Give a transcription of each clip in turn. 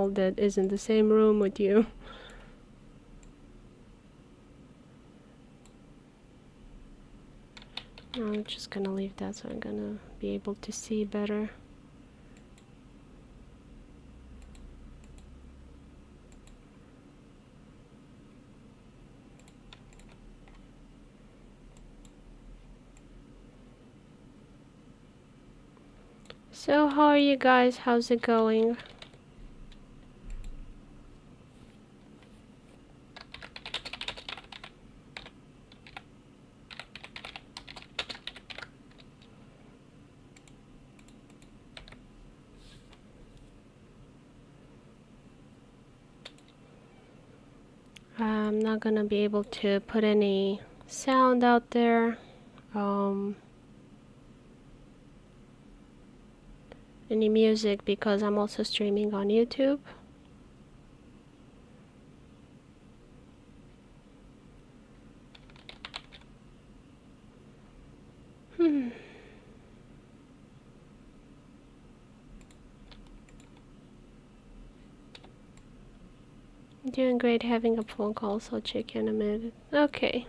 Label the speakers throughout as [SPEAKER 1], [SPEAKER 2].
[SPEAKER 1] girl that is in the same room with you. I'm just gonna leave that so I'm gonna be able to see better. So how are you guys? How's it going? I'm not gonna be able to put any sound out there. Any music because I'm also streaming on YouTube. Doing great, having a phone call, so I'll check you in a minute. Okay.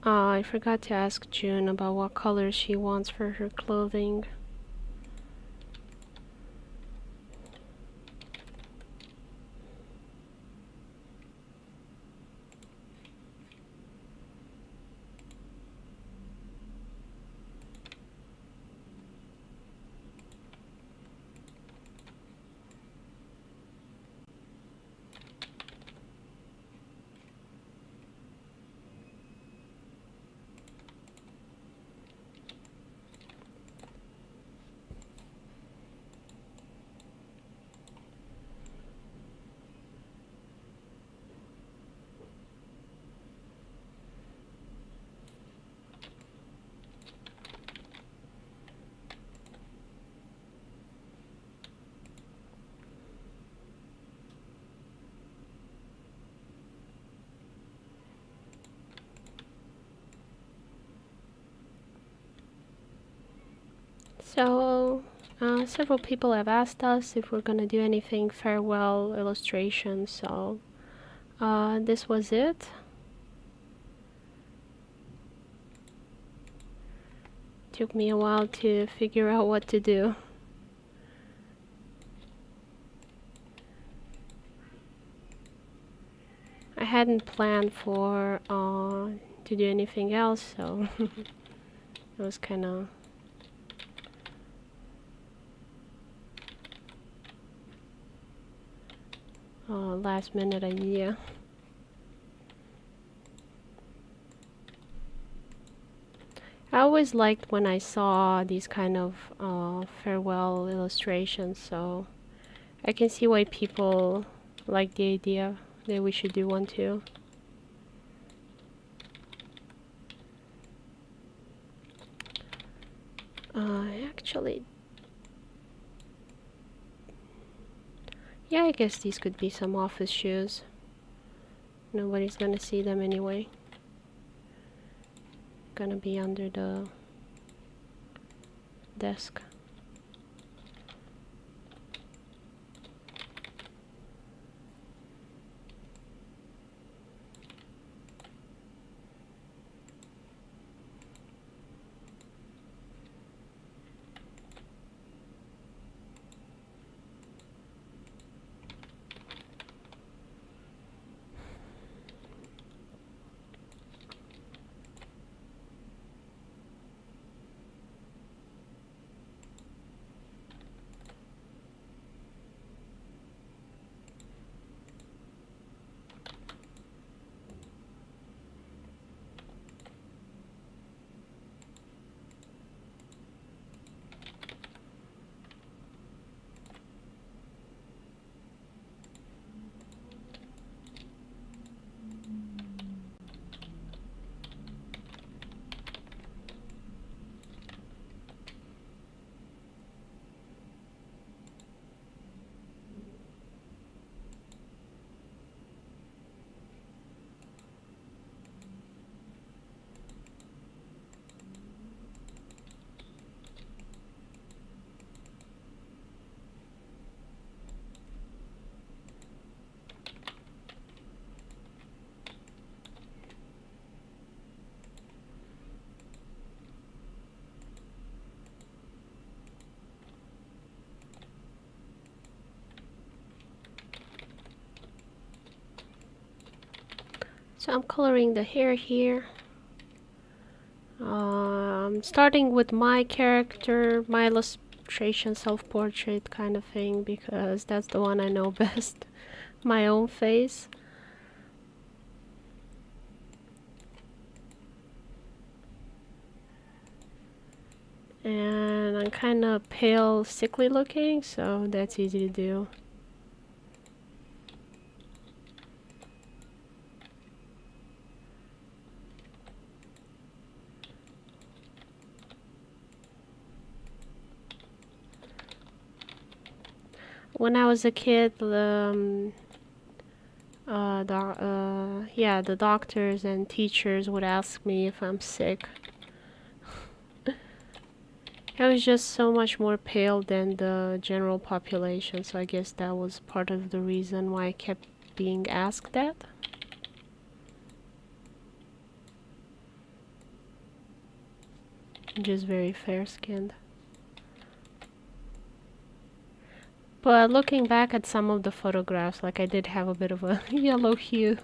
[SPEAKER 1] I forgot to ask June about what color she wants for her clothing. So, several people have asked us if we're gonna do anything farewell illustrations, so this was it. Took me a while to figure out what to do. I hadn't planned for to do anything else, so it was kind of last minute idea. I always liked when I saw these kind of farewell illustrations, so I can see why people like the idea that we should do one too. Actually, yeah, I guess these could be some office shoes. Nobody's gonna see them anyway. Gonna be under the desk. I'm coloring the hair here. Starting with my character, my illustration, self-portrait kind of thing, because that's the one I know best. My own face. And I'm kind of pale, sickly looking, so that's easy to do. When I was a kid, the doctors and teachers would ask me if I'm sick. I was just so much more pale than the general population, so I guess that was part of the reason why I kept being asked that. I'm just very fair-skinned. But looking back at some of the photographs, like I did have a bit of a yellow hue.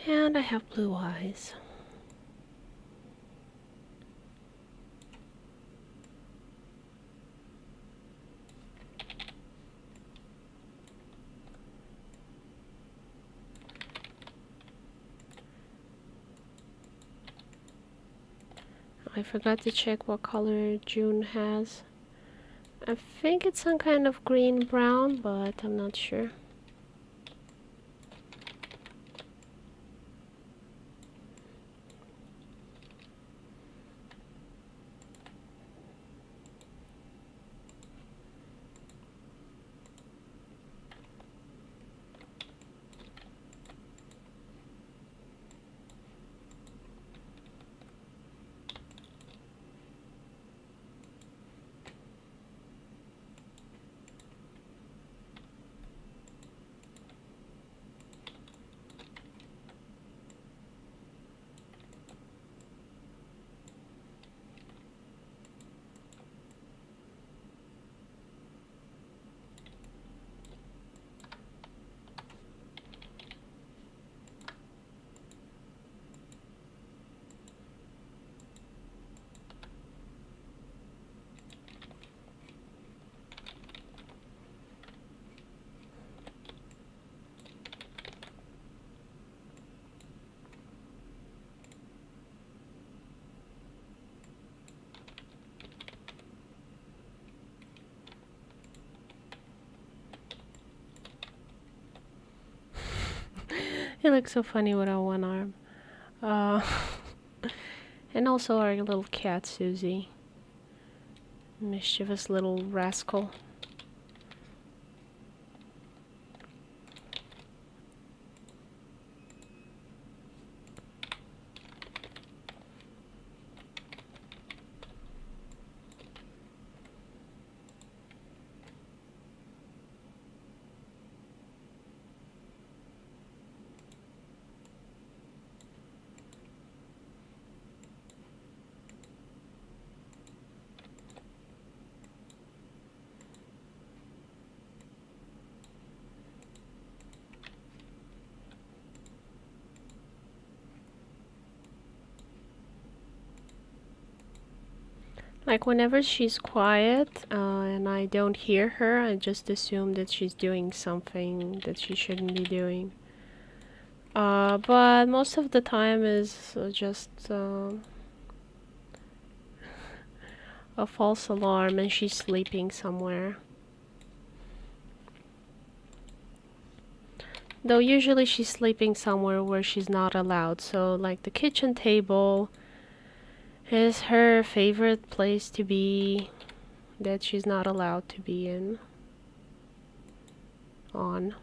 [SPEAKER 1] And I have blue eyes. I forgot to check what color June has. I think it's some kind of green-brown, but I'm not sure. It looks so funny without one arm. Uh, and also our little cat, Susie. Mischievous little rascal. Like whenever she's quiet and I don't hear her, I just assume that she's doing something that she shouldn't be doing. But most of the time is just a false alarm and she's sleeping somewhere. Though usually she's sleeping somewhere where she's not allowed. So like the kitchen table is her favorite place to be that she's not allowed to be on.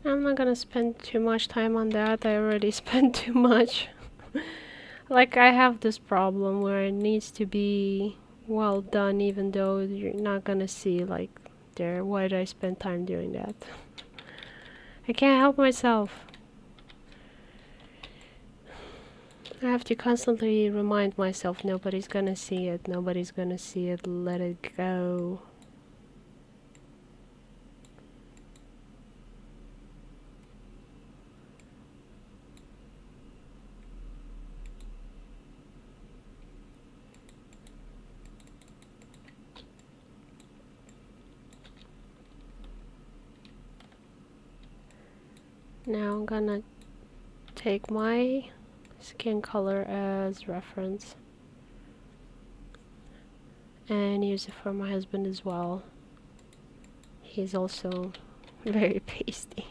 [SPEAKER 1] I'm not gonna spend too much time on that. I already spent too much. Like I have this problem where it needs to be well done even though you're not gonna see like there. Why did I spend time doing that? I can't help myself. I have to constantly remind myself nobody's gonna see it, nobody's gonna see it, let it go. Now I'm gonna take my skin color as reference and use it for my husband as well. He's also very pasty.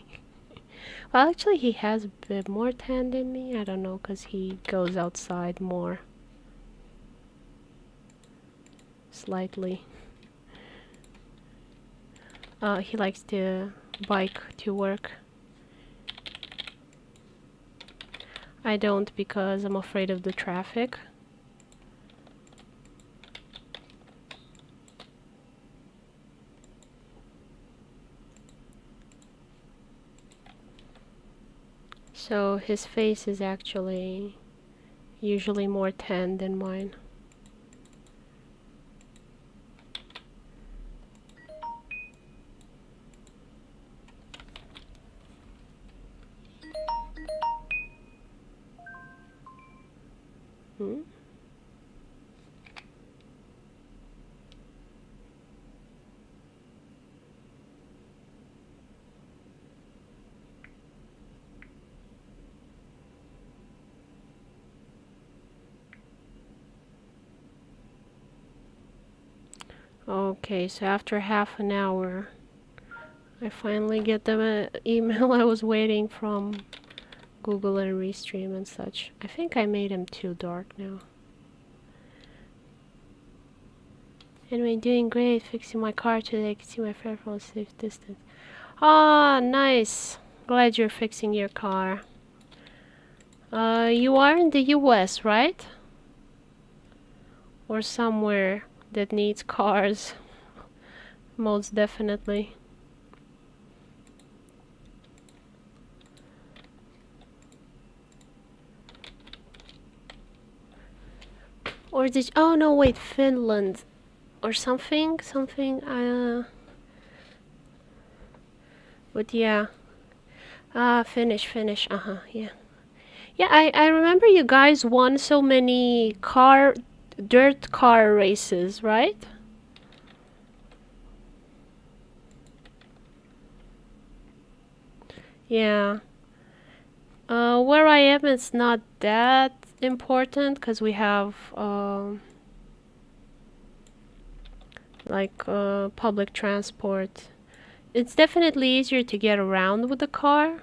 [SPEAKER 1] Well, actually he has a bit more tan than me. I don't know, because he goes outside more. Slightly. He likes to bike to work. I don't because I'm afraid of the traffic. So his face is actually usually more tan than mine. Hmm? Okay, so after half an hour, I finally get the email I was waiting from Google and Restream and such. I think I made him too dark now. Anyway, doing great. Fixing my car today. I can see my friend from a safe distance. Ah, nice. Glad you're fixing your car. You are in the US, right? Or somewhere that needs cars. Most definitely. Or did oh no wait, Finland or something but yeah. Finnish, yeah. Yeah, I remember you guys won so many dirt car races, right? Yeah. Where I am, it's not that important because we have public transport. It's definitely easier to get around with the car,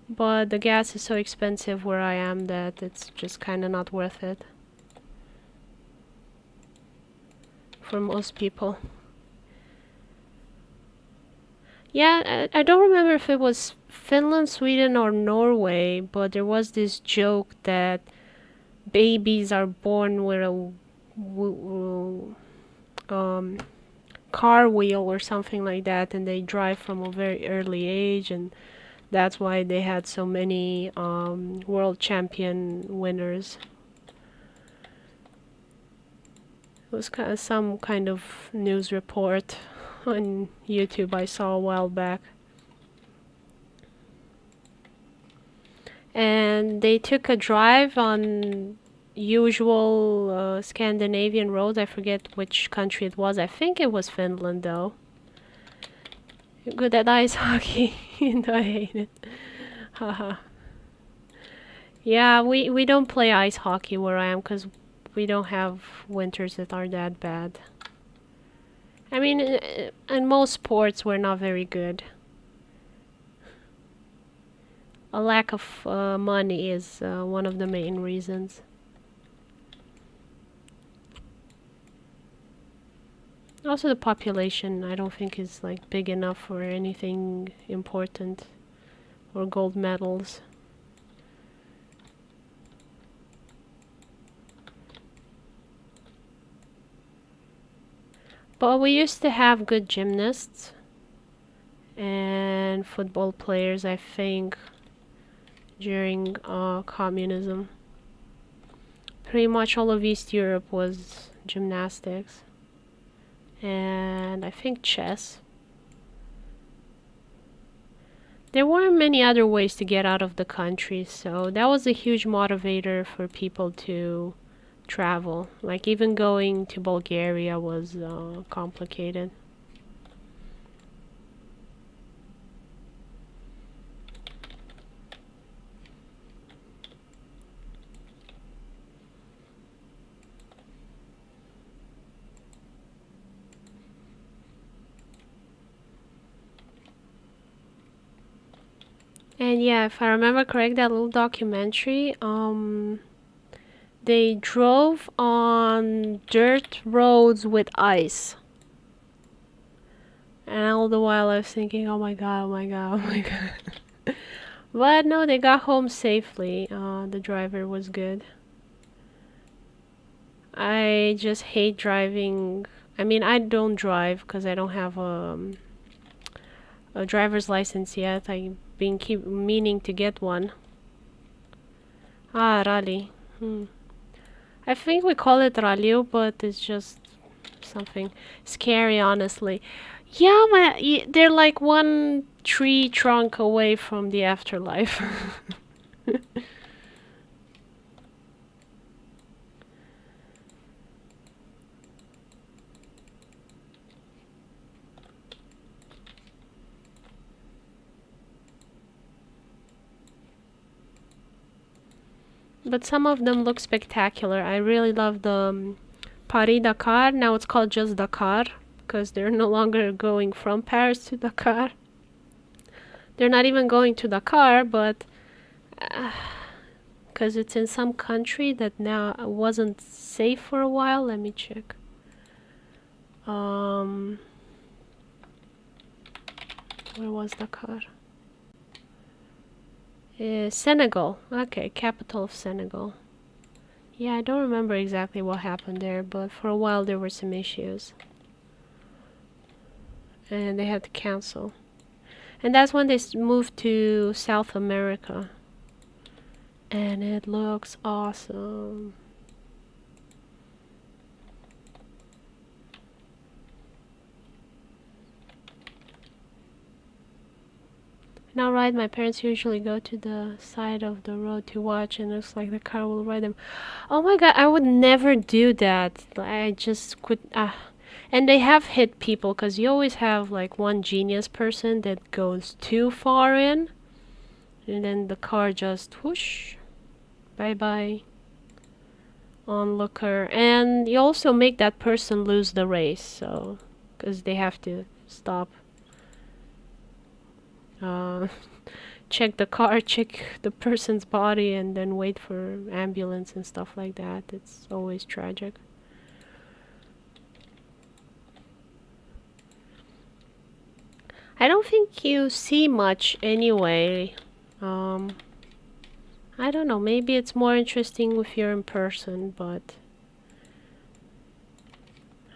[SPEAKER 1] but the gas is so expensive where I am that it's just kind of not worth it for most people. Yeah, I don't remember if it was Finland, Sweden, or Norway, but there was this joke that babies are born with a um, car wheel or something like that, and they drive from a very early age, and that's why they had so many world champion winners. It was some kind of news report on YouTube I saw a while back. And they took a drive on usual Scandinavian roads. I forget which country it was. I think it was Finland, though. Good at ice hockey. I hate it. Haha. Yeah, we don't play ice hockey where I am because we don't have winters that are that bad. I mean, in most sports, we're not very good. A lack of money is one of the main reasons. Also, the population, I don't think is like big enough for anything important or gold medals. But we used to have good gymnasts and football players, I think, during communism. Pretty much all of East Europe was gymnastics. And I think chess. There weren't many other ways to get out of the country, so that was a huge motivator for people to travel. Like even going to Bulgaria was complicated. And yeah, if I remember correct, that little documentary, they drove on dirt roads with ice. And all the while I was thinking, oh my god, oh my god, oh my god. But no, they got home safely. The driver was good. I just hate driving. I mean, I don't drive because I don't have a driver's license yet. I've been keep meaning to get one. Ah, rally. I think we call it rally, but it's just something scary, honestly. Yeah, they're like one tree trunk away from the afterlife. But some of them look spectacular. I really love the Paris Dakar. Now it's called just Dakar because they're no longer going from Paris to Dakar. They're not even going to Dakar, but because it's in some country that now wasn't safe for a while. Let me check. Where was Dakar? Senegal. Okay, capital of Senegal. Yeah, I don't remember exactly what happened there, but for a while there were some issues. And they had to cancel. And that's when they moved to South America. And it looks awesome. Now, right, my parents usually go to the side of the road to watch, and it's like the car will ride them. Oh my god, I would never do that. I just could. And they have hit people, because you always have like one genius person that goes too far in, and then the car just whoosh, bye bye, onlooker. And you also make that person lose the race, so because they have to stop, check the car, check the person's body, and then wait for ambulance and stuff like that. It's always tragic. I don't think you see much anyway. I don't know, maybe it's more interesting if you're in person, but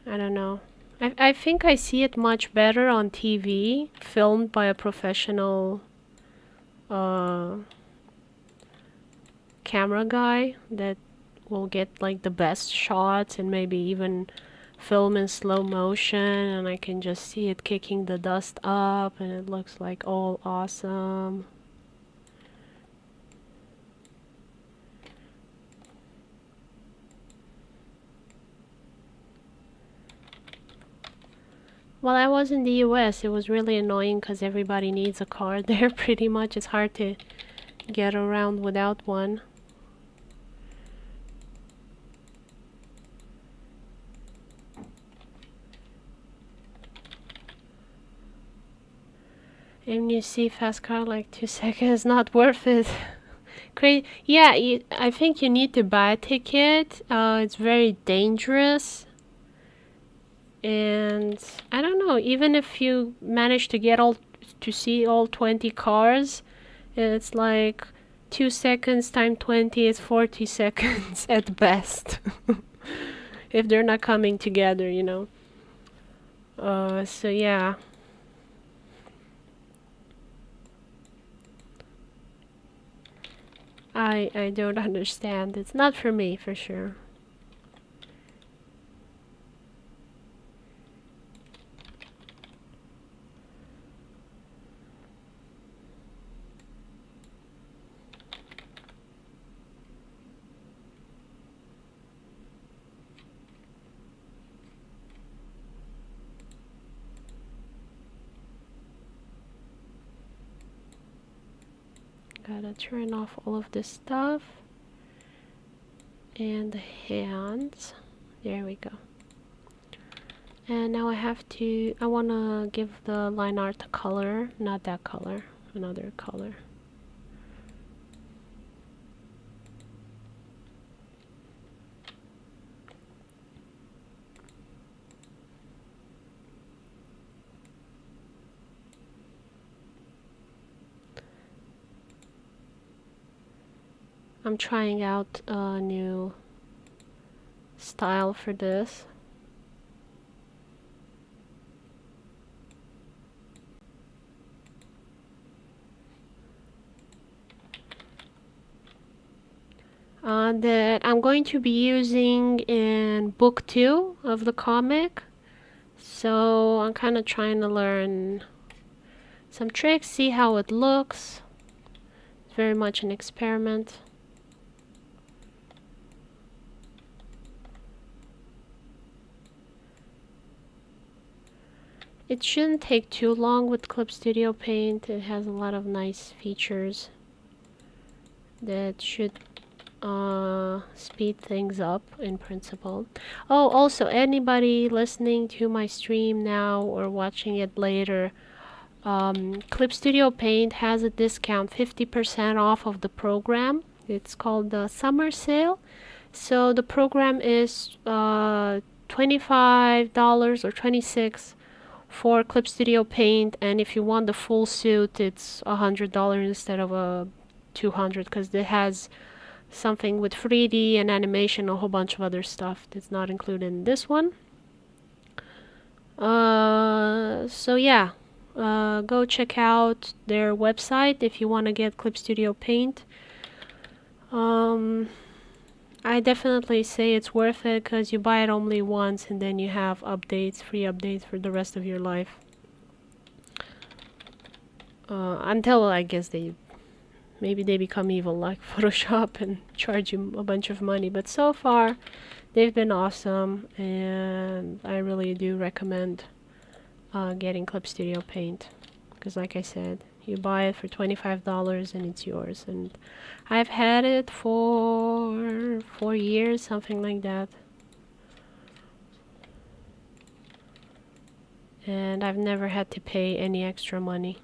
[SPEAKER 1] I don't know. I think I see it much better on TV, filmed by a professional camera guy that will get like the best shots and maybe even film in slow motion, and I can just see it kicking the dust up and it looks like all awesome. While I was in the US, it was really annoying because everybody needs a car there pretty much. It's hard to get around without one. And you see fast car like 2 seconds, not worth it. Yeah, I think you need to buy a ticket. It's very dangerous. And I don't know, even if you manage to see all 20 cars, it's like 2 seconds times 20 is 40 seconds at best. If they're not coming together, you know. So yeah. I don't understand. It's not for me, for sure. Gotta turn off all of this stuff. And the hands. There we go. And now I wanna give the line art a color, not that color, another color. I'm trying out a new style for this. That I'm going to be using in book 2 of the comic. So I'm kind of trying to learn some tricks, see how it looks. It's very much an experiment. It shouldn't take too long with Clip Studio Paint. It has a lot of nice features that should speed things up in principle. Oh, also, anybody listening to my stream now or watching it later, Clip Studio Paint has a discount, 50% off of the program. It's called the summer sale. So the program is $25 or $26 for Clip Studio Paint, and if you want the full suit, it's $100 instead of $200, because it has something with 3D and animation, a whole bunch of other stuff that's not included in this one. So yeah, go check out their website if you want to get Clip Studio Paint. I definitely say it's worth it because you buy it only once and then you have updates, free updates for the rest of your life. Until I guess maybe they become evil like Photoshop and charge you a bunch of money. But so far, they've been awesome, and I really do recommend getting Clip Studio Paint. Because like I said, You buy it for $25 and it's yours. And I've had it for 4 years, something like that. And I've never had to pay any extra money.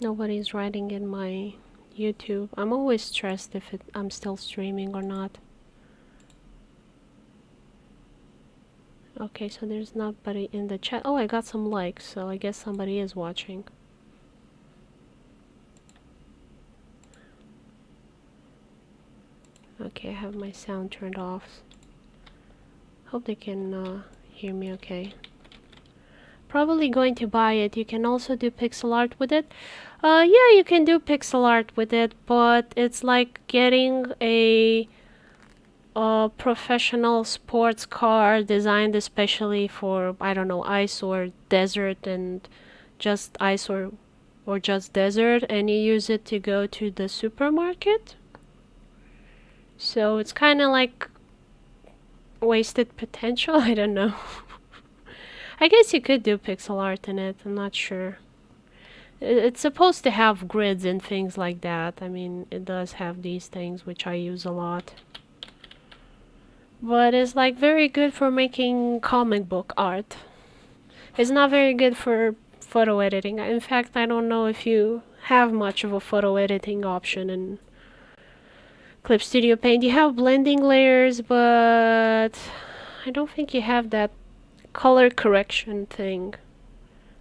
[SPEAKER 1] Nobody's writing in my YouTube. I'm always stressed if I'm still streaming or not. Okay, so there's nobody in the chat. Oh, I got some likes, so I guess somebody is watching. Okay, I have my sound turned off. Hope they can hear me okay. Probably going to buy it. You can also do pixel art with it. Yeah, you can do pixel art with it, but it's like getting a professional sports car designed especially for, I don't know, ice or desert, and just ice or just desert, and you use it to go to the supermarket. So it's kind of like wasted potential. I don't know. I guess you could do pixel art in it. I'm not sure. It's supposed to have grids and things like that. I mean, it does have these things, which I use a lot. But it's like very good for making comic book art. It's not very good for photo editing. In fact, I don't know if you have much of a photo editing option in Clip Studio Paint. You have blending layers, but I don't think you have that color correction thing,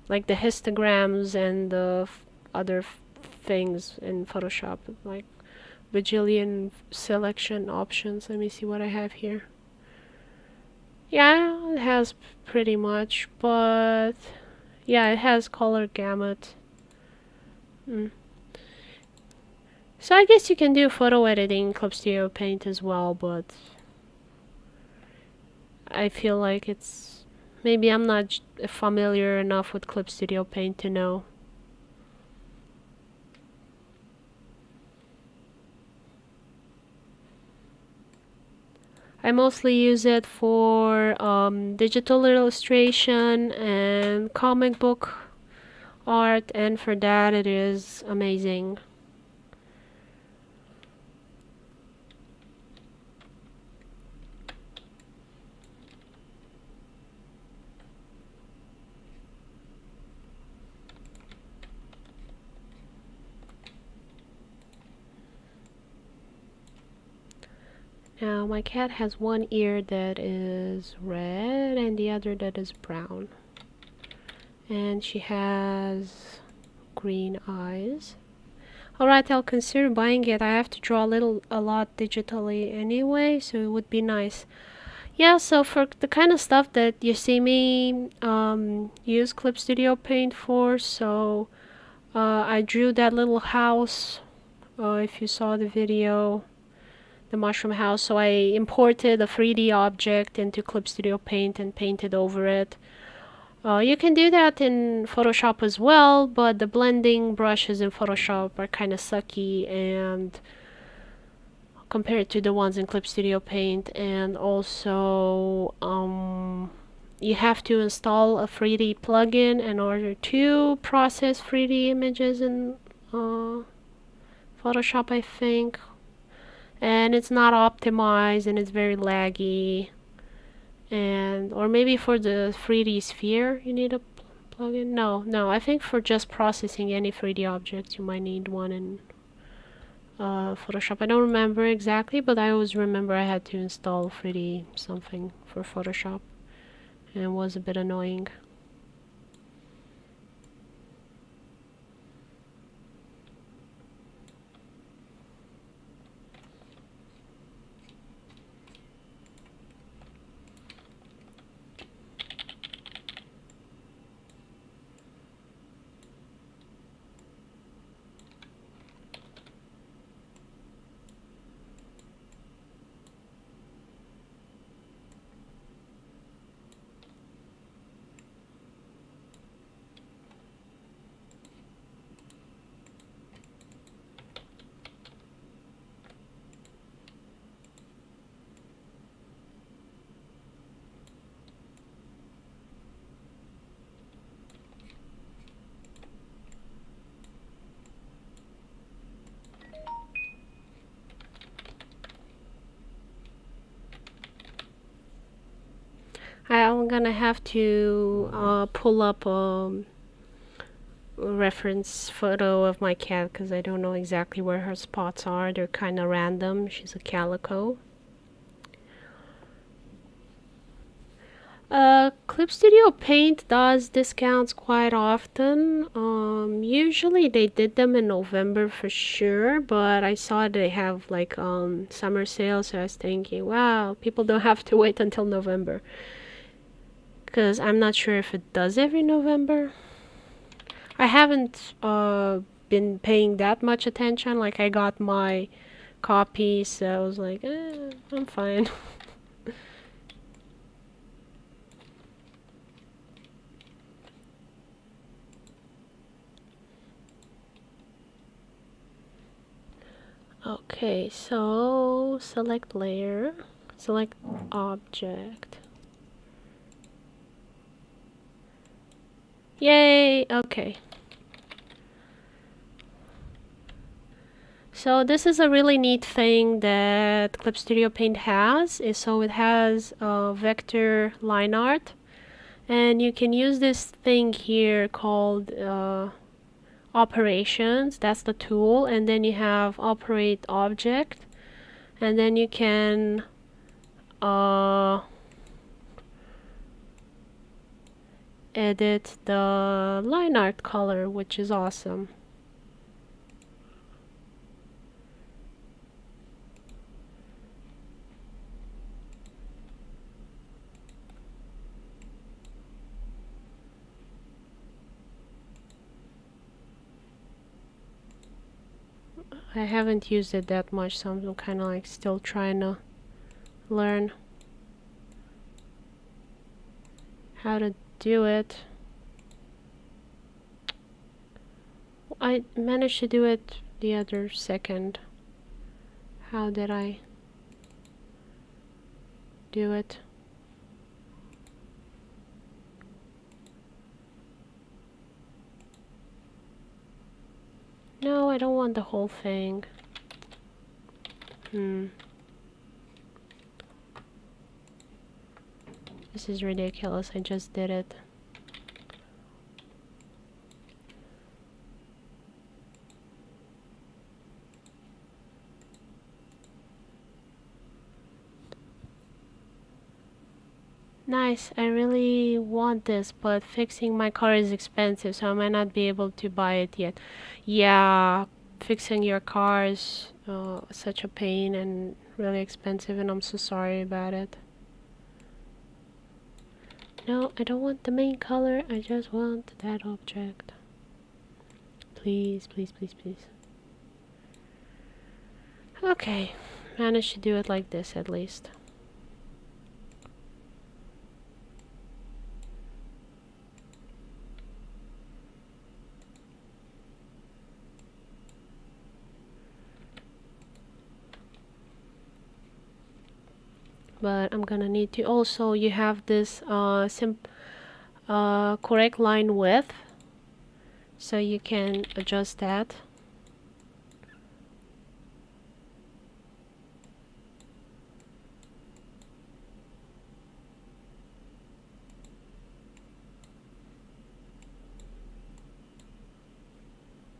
[SPEAKER 1] like the histograms and the other things in Photoshop, like bajillion selection options. Let me see what I have here. Yeah, it has pretty much, but yeah, it has color gamut. So I guess you can do photo editing in Clip Studio Paint as well, but I feel like it's... maybe I'm not familiar enough with Clip Studio Paint to know. I mostly use it for digital illustration and comic book art, and for that it is amazing. Now my cat has one ear that is red and the other that is brown. And she has green eyes. Alright, I'll consider buying it. I have to draw a lot digitally anyway, so it would be nice. Yeah, so for the kind of stuff that you see me use Clip Studio Paint for, so I drew that little house, if you saw the video, the mushroom house. So I imported a 3D object into Clip Studio Paint and painted over it. You can do that in Photoshop as well, but the blending brushes in Photoshop are kind of sucky and compared to the ones in Clip Studio Paint, and also you have to install a 3D plugin in order to process 3D images in Photoshop, I think. And it's not optimized and it's very laggy. And or maybe for the 3D sphere you need a plugin. No, I think for just processing any 3D objects you might need one in Photoshop. I don't remember exactly, but I always remember I had to install 3D something for Photoshop, and it was a bit annoying. I'm gonna have to pull up a reference photo of my cat because I don't know exactly where her spots are. They're kind of random. She's a calico. Clip Studio Paint does discounts quite often. Usually they did them in November for sure, but I saw they have like summer sales, so I was thinking, wow, people don't have to wait until November. Because I'm not sure if it does every November. I haven't been paying that much attention. Like I got my copy, so I was like, I'm fine. Okay, so select layer, select object. Yay! Okay. So this is a really neat thing that Clip Studio Paint has. So it has vector line art, and you can use this thing here called operations. That's the tool, and then you have operate object, and then you can edit the line art color, which is awesome. I haven't used it that much, so I'm kind of like still trying to learn how to do it. I managed to do it the other second. How did I do it? No, I don't want the whole thing. This is ridiculous. I just did it. Nice. I really want this, but fixing my car is expensive, so I might not be able to buy it yet. Yeah, fixing your car is such a pain and really expensive, and I'm so sorry about it. No, I don't want the main color. I just want that object. Please, please, please, please. Okay, managed to do it like this at least. But I'm gonna need to also, you have this correct line width, so you can adjust that.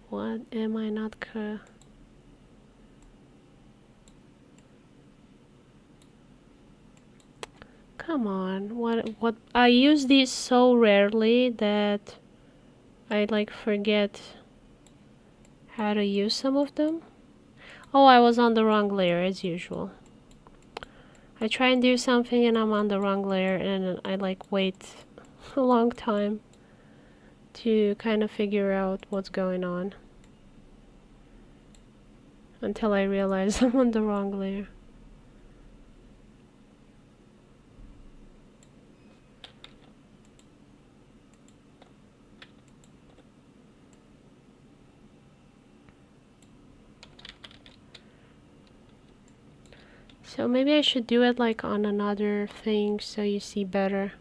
[SPEAKER 1] What am I not Come on, what I use these so rarely that I like forget how to use some of them. Oh, I was on the wrong layer as usual. I try and do something and I'm on the wrong layer, and I like wait a long time to kind of figure out what's going on until I realize I'm on the wrong layer. So maybe I should do it like on another thing so you see better.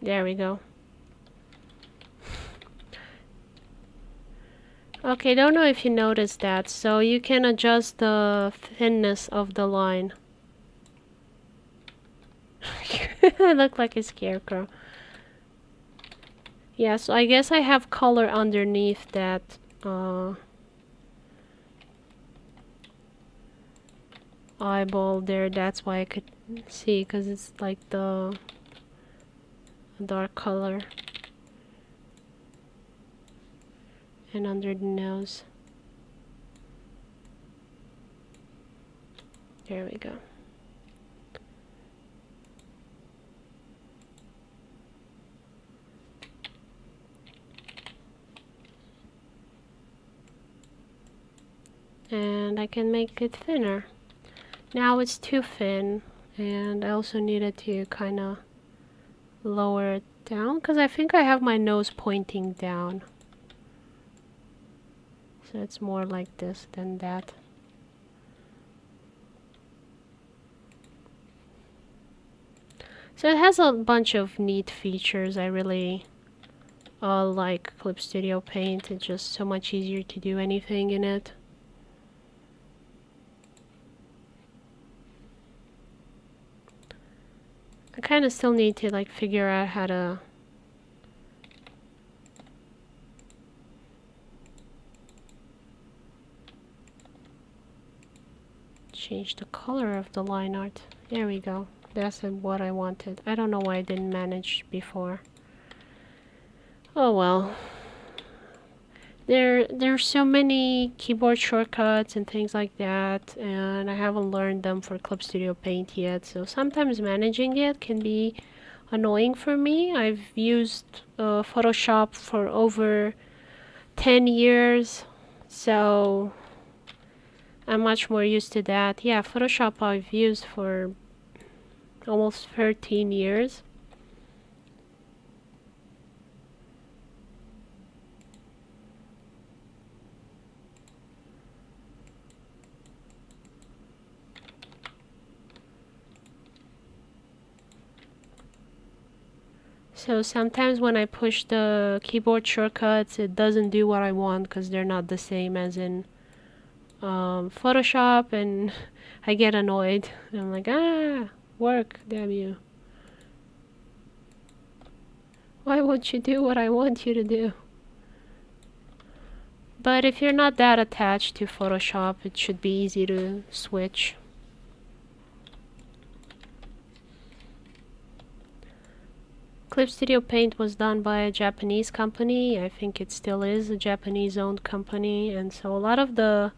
[SPEAKER 1] There we go. Okay, don't know if you noticed that. So you can adjust the thinness of the line. I look like a scarecrow. Yeah, so I guess I have color underneath that eyeball there. That's why I could see, because it's like the dark color. And under the nose. There we go. And I can make it thinner. Now it's too thin, and I also needed to kind of lower it down because I think I have my nose pointing down. So it's more like this than that. So it has a bunch of neat features. I really like Clip Studio Paint. It's just so much easier to do anything in it. I kind of still need to like figure out how to change the color of the line art. There we go. That's what I wanted. I don't know why I didn't manage before. Oh well. There's so many keyboard shortcuts and things like that, and I haven't learned them for Clip Studio Paint yet, so sometimes managing it can be annoying for me. I've used Photoshop for over 10 years, so I'm much more used to that. Yeah, Photoshop I've used for almost 13 years. So sometimes when I push the keyboard shortcuts, it doesn't do what I want because they're not the same as in Photoshop, and I get annoyed. I'm like, work, damn you. Why won't you do what I want you to do? But if you're not that attached to Photoshop, it should be easy to switch. Clip Studio Paint was done by a Japanese company. I think it still is a Japanese-owned company, and so a lot of the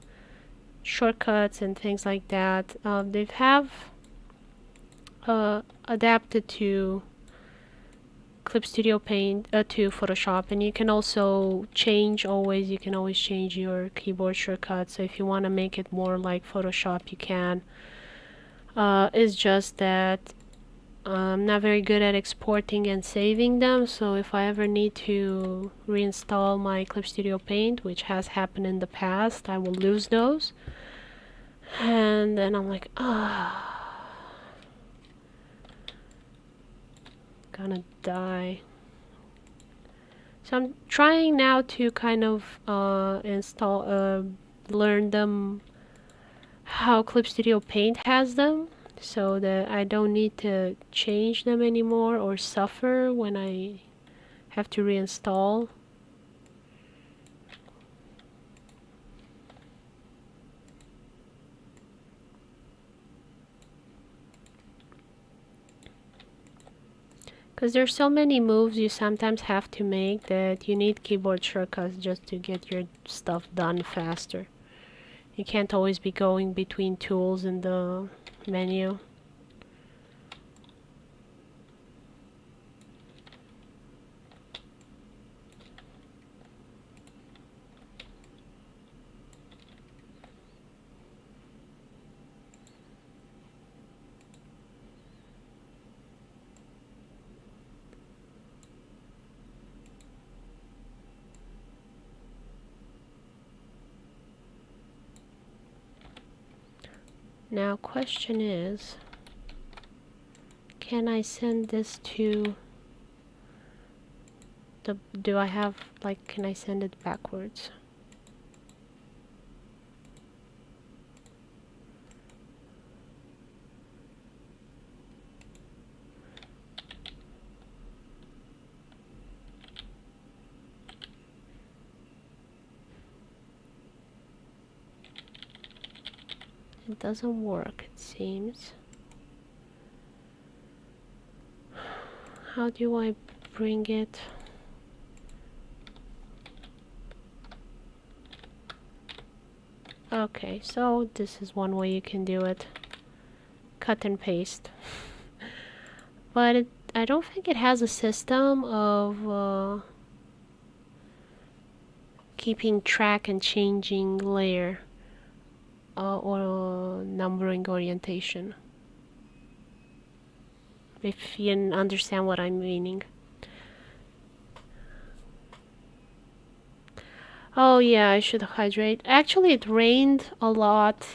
[SPEAKER 1] shortcuts and things like that, they have adapted to Clip Studio Paint, to Photoshop, and you can also change always. You can always change your keyboard shortcut. So if you want to make it more like Photoshop, you can. It's just that I'm not very good at exporting and saving them, so if I ever need to reinstall my Clip Studio Paint, which has happened in the past, I will lose those. And then I'm like, gonna die. So I'm trying now to kind of learn them, how Clip Studio Paint has them, so that I don't need to change them anymore or suffer when I have to reinstall. Because there's so many moves you sometimes have to make that you need keyboard shortcuts just to get your stuff done faster. You can't always be going between tools in the menu. Now, question is, can I send this to Do I have, like, can I send it backwards? It doesn't work, it seems. How do I bring it? Okay, so this is one way you can do it. Cut and paste. But I don't think it has a system of keeping track and changing layer or numbering orientation. If you understand what I'm meaning. Oh yeah, I should hydrate. Actually, it rained a lot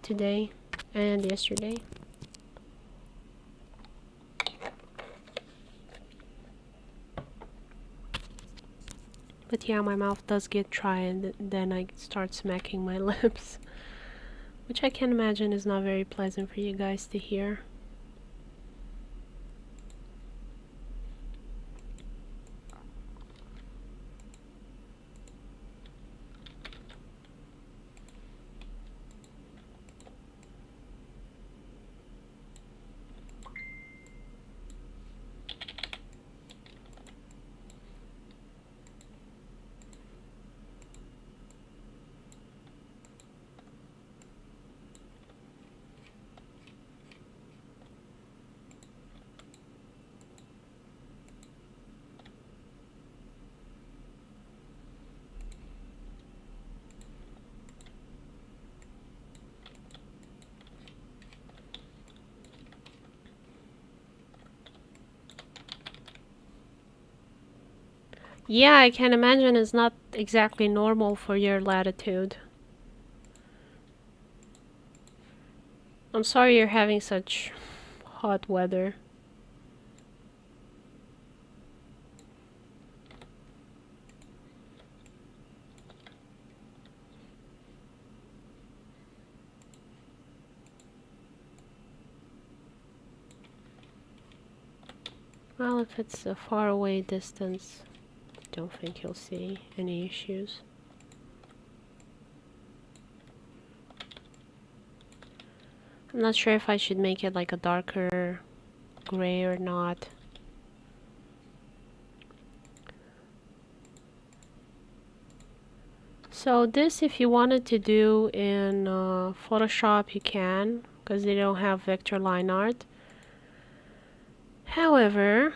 [SPEAKER 1] today and yesterday. But yeah, my mouth does get dry and then I start smacking my lips. Which I can imagine is not very pleasant for you guys to hear. Yeah, I can imagine it's not exactly normal for your latitude. I'm sorry you're having such hot weather. Well, if it's a far away distance, I don't think you'll see any issues. I'm not sure if I should make it like a darker gray or not. So this, if you wanted to do in Photoshop, you can, because they don't have vector line art. However,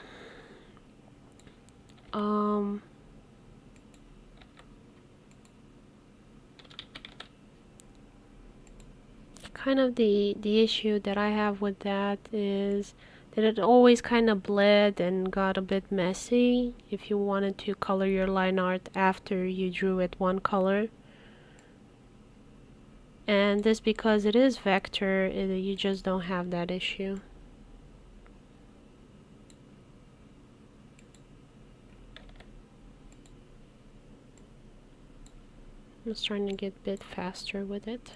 [SPEAKER 1] kind of the issue that I have with that is that it always kind of bled and got a bit messy if you wanted to color your line art after you drew it one color. And this, because it is vector, you just don't have that issue. I'm just trying to get a bit faster with it.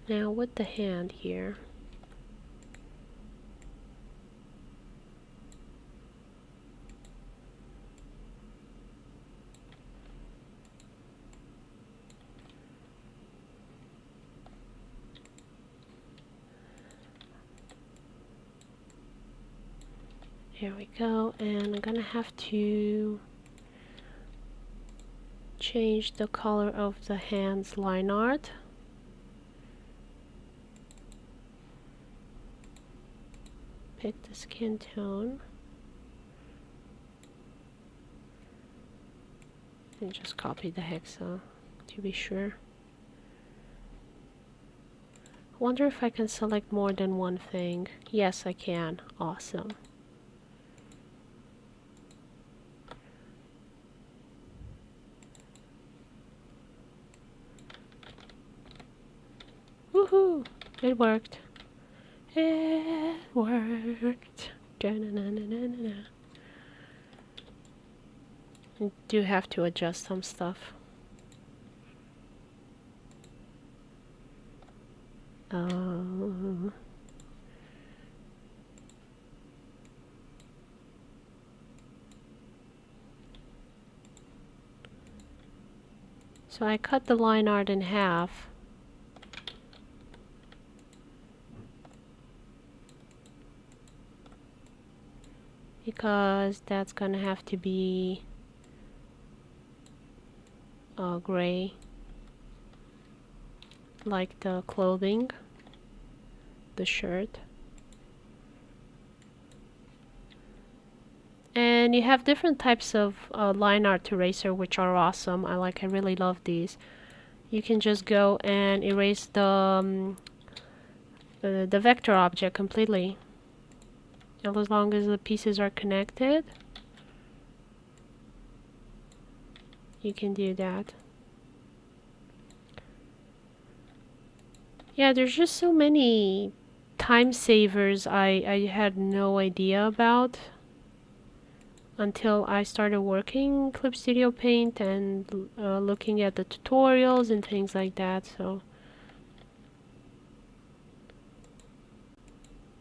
[SPEAKER 1] Now with the hand here, here we go, and I'm gonna have to change the color of the hands line art. Pick the skin tone. And just copy the hexa to be sure. I wonder if I can select more than one thing. Yes, I can. Awesome. Woohoo! It worked. It worked. Da-na-na-na-na-na. I do have to adjust some stuff. So I cut the line art in half. Because that's gonna have to be gray, like the clothing, the shirt. And you have different types of line art eraser, which are awesome. I really love these. You can just go and erase the vector object completely. And as long as the pieces are connected, you can do that. Yeah, there's just so many time savers I had no idea about until I started working Clip Studio Paint and looking at the tutorials and things like that. So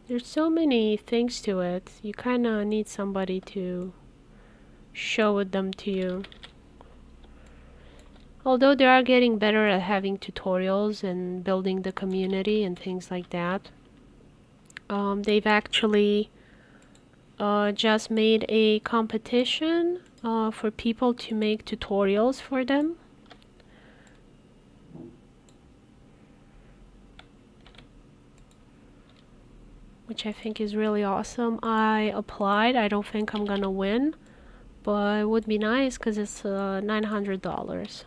[SPEAKER 1] there's so many things to it. You kind of need somebody to show them to you. Although they are getting better at having tutorials and building the community and things like that. They've actually just made a competition for people to make tutorials for them. Which I think is really awesome. I applied. I don't think I'm gonna win, but it would be nice because it's $900.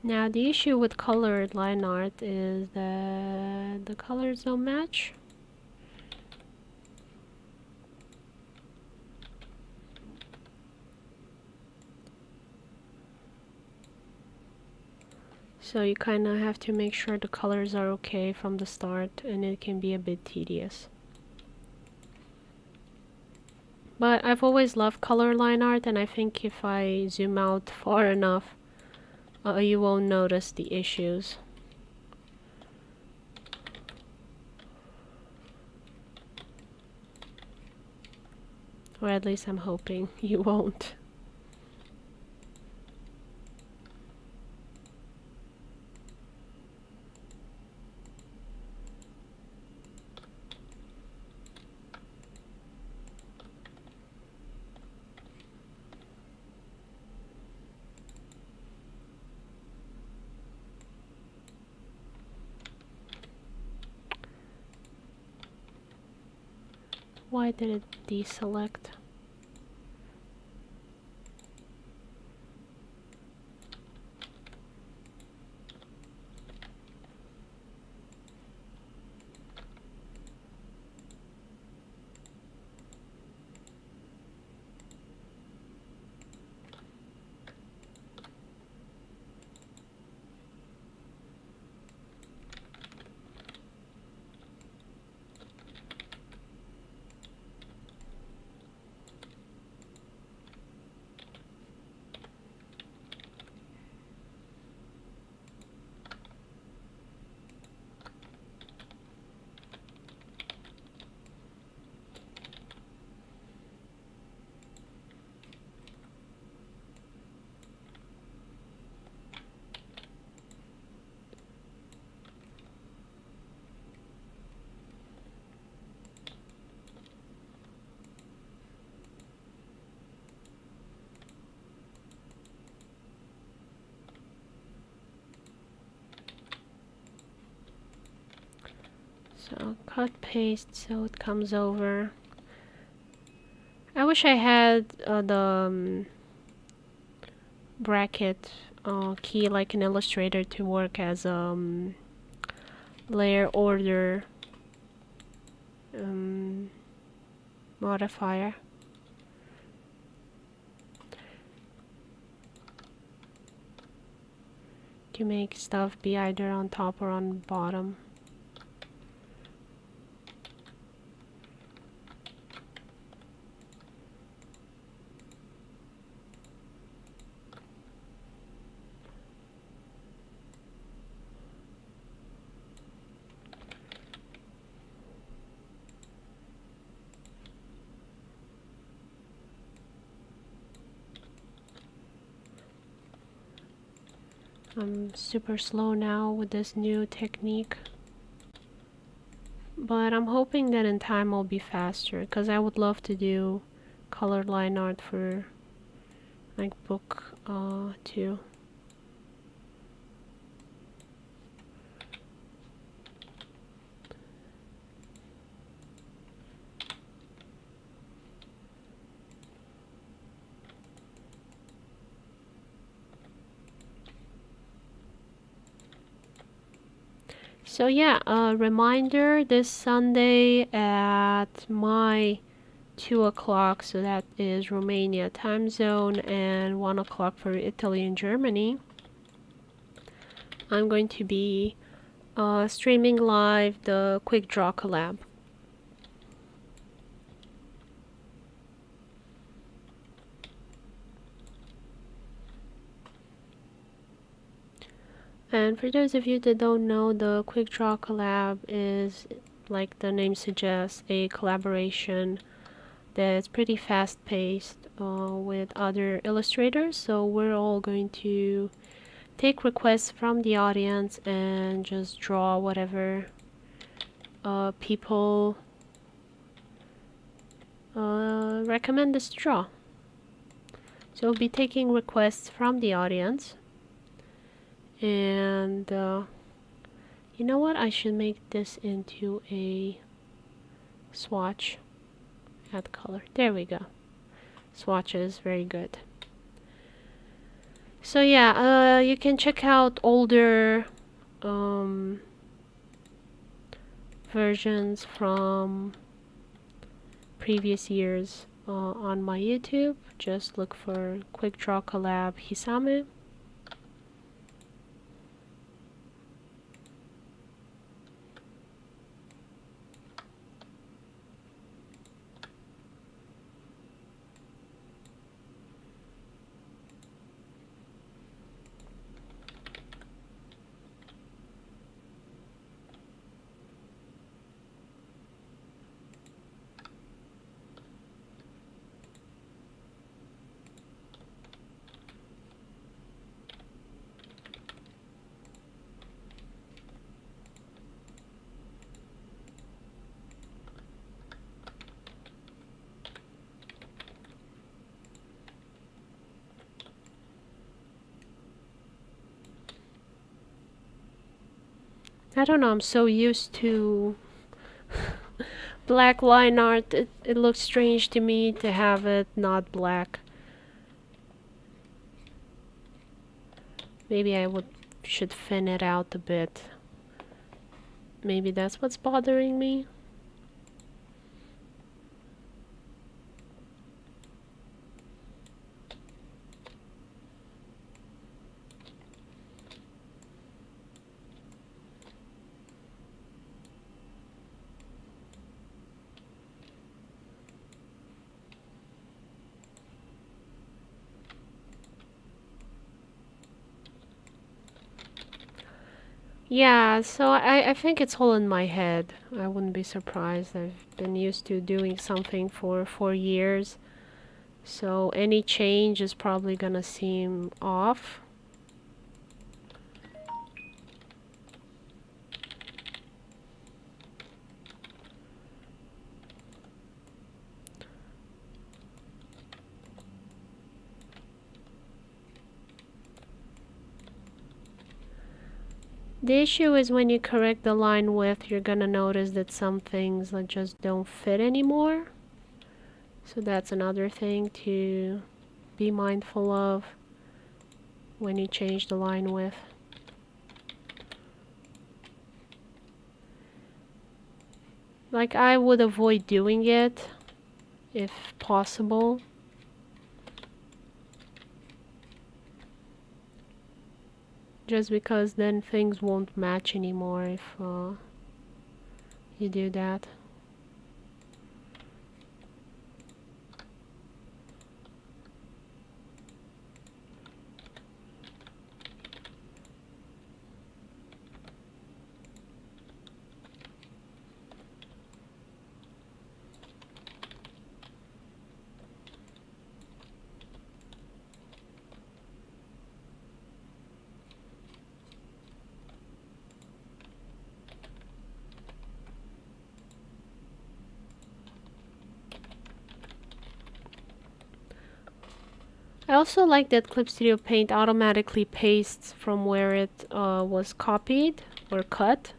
[SPEAKER 1] Now the issue with colored line art is that the colors don't match. So you kind of have to make sure the colors are okay from the start, and it can be a bit tedious. But I've always loved color line art, and I think if I zoom out far enough, you won't notice the issues. Or at least I'm hoping you won't. Why did it deselect? So cut paste so it comes over. I wish I had the bracket key like in Illustrator to work as layer order modifier. To make stuff be either on top or on bottom. I'm super slow now with this new technique. But I'm hoping that in time I'll be faster, because I would love to do colored line art for like book 2. So yeah, a reminder, this Sunday at my 2 o'clock, so that is Romania time zone, and 1 o'clock for Italy and Germany, I'm going to be streaming live the Quick Draw collab. And for those of you that don't know, the Quick Draw collab is, like the name suggests, a collaboration that's pretty fast-paced with other illustrators. So we're all going to take requests from the audience and just draw whatever people recommend us to draw. So we'll be taking requests from the audience. And you know what? I should make this into a swatch. Add color. There we go. Swatches, very good. So yeah, you can check out older versions from previous years on my YouTube. Just look for Quick Draw Collab Hisame. I don't know, I'm so used to black line art. It looks strange to me to have it not black. Maybe I should thin it out a bit. Maybe that's what's bothering me. Yeah, so I think it's all in my head. I wouldn't be surprised. I've been used to doing something for 4 years. So any change is probably gonna seem off. The issue is when you correct the line width, you're gonna notice that some things like just don't fit anymore. So that's another thing to be mindful of when you change the line width. Like, I would avoid doing it if possible. Just because then things won't match anymore if you do that. I also like that Clip Studio Paint automatically pastes from where it was copied or cut.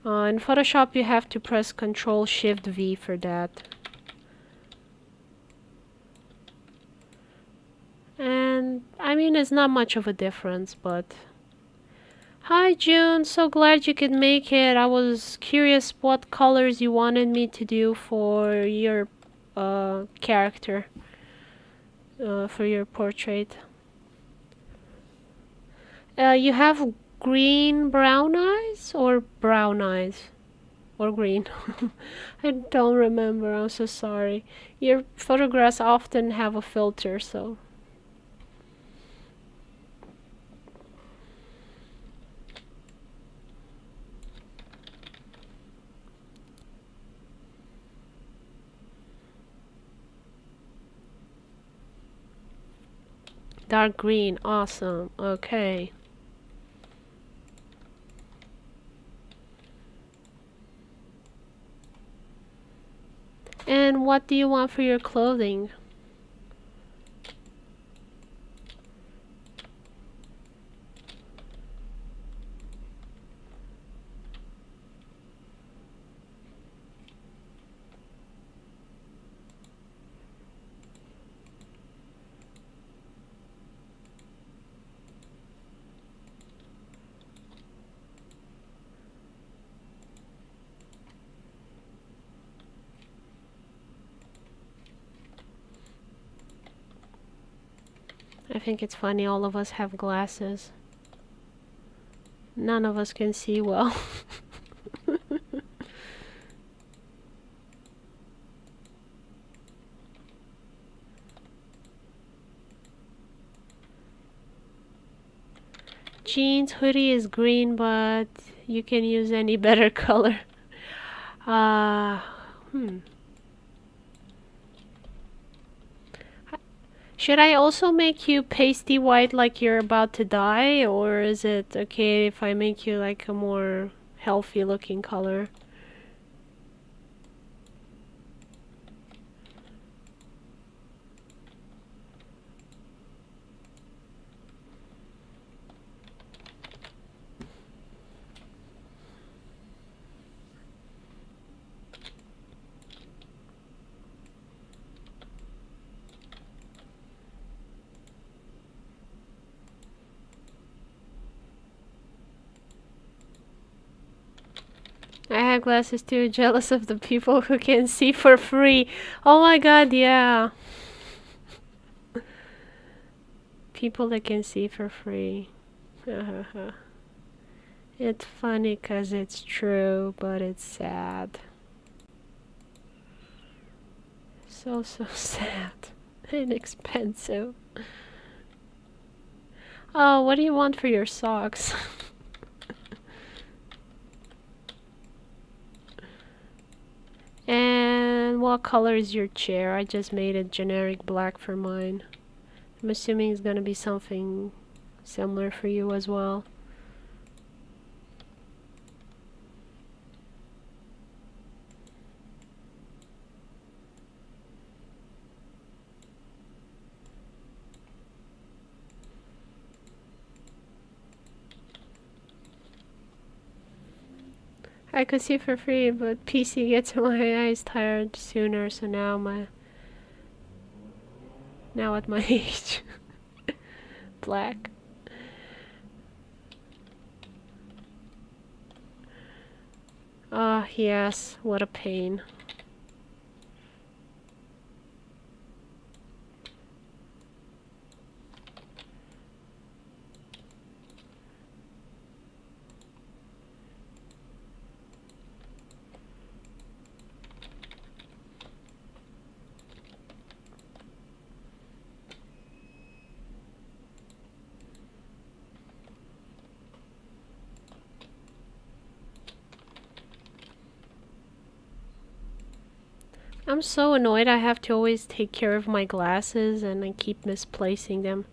[SPEAKER 1] In Photoshop you have to press Ctrl Shift V for that. And I mean, it's not much of a difference, but... Hi June, so glad you could make it. I was curious what colors you wanted me to do for your character. For your portrait. You have green brown eyes or brown eyes? Or green? I don't remember, I'm so sorry. Your photographs often have a filter, so... Dark green, awesome, okay. And what do you want for your clothing? I think it's funny, all of us have glasses. None of us can see well. Jeans hoodie is green, but you can use any better color. Hmm. Should I also make you pasty white like you're about to die, or is it okay if I make you like a more healthy looking color? I have glasses too, jealous of the people who can see for free. Oh my god, yeah. People that can see for free. It's funny 'cause it's true, but it's sad. So sad. And expensive. Oh, what do you want for your socks? And what color is your chair? I just made it generic black for mine. I'm assuming it's gonna be something similar for you as well. I could see for free, but PC gets my eyes tired sooner, so now at my age, black. Ah, yes, what a pain. I'm so annoyed I have to always take care of my glasses and I keep misplacing them.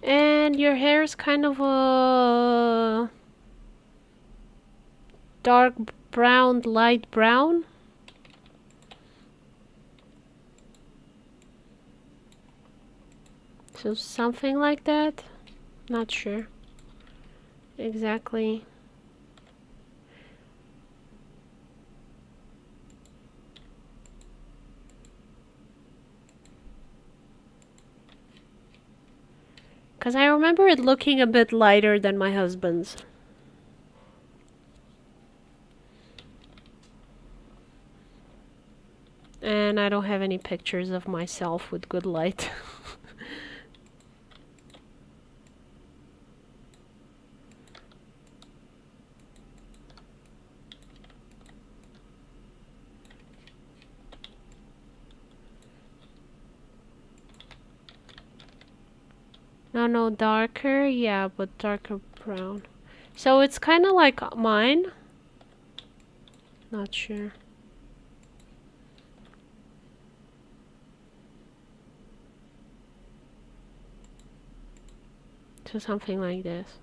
[SPEAKER 1] And your hair is kind of a dark brown, light brown. So something like that. Not sure exactly. Because I remember it looking a bit lighter than my husband's. And I don't have any pictures of myself with good light. No, darker. Yeah, but darker brown. So it's kind of like mine. Not sure. So something like this.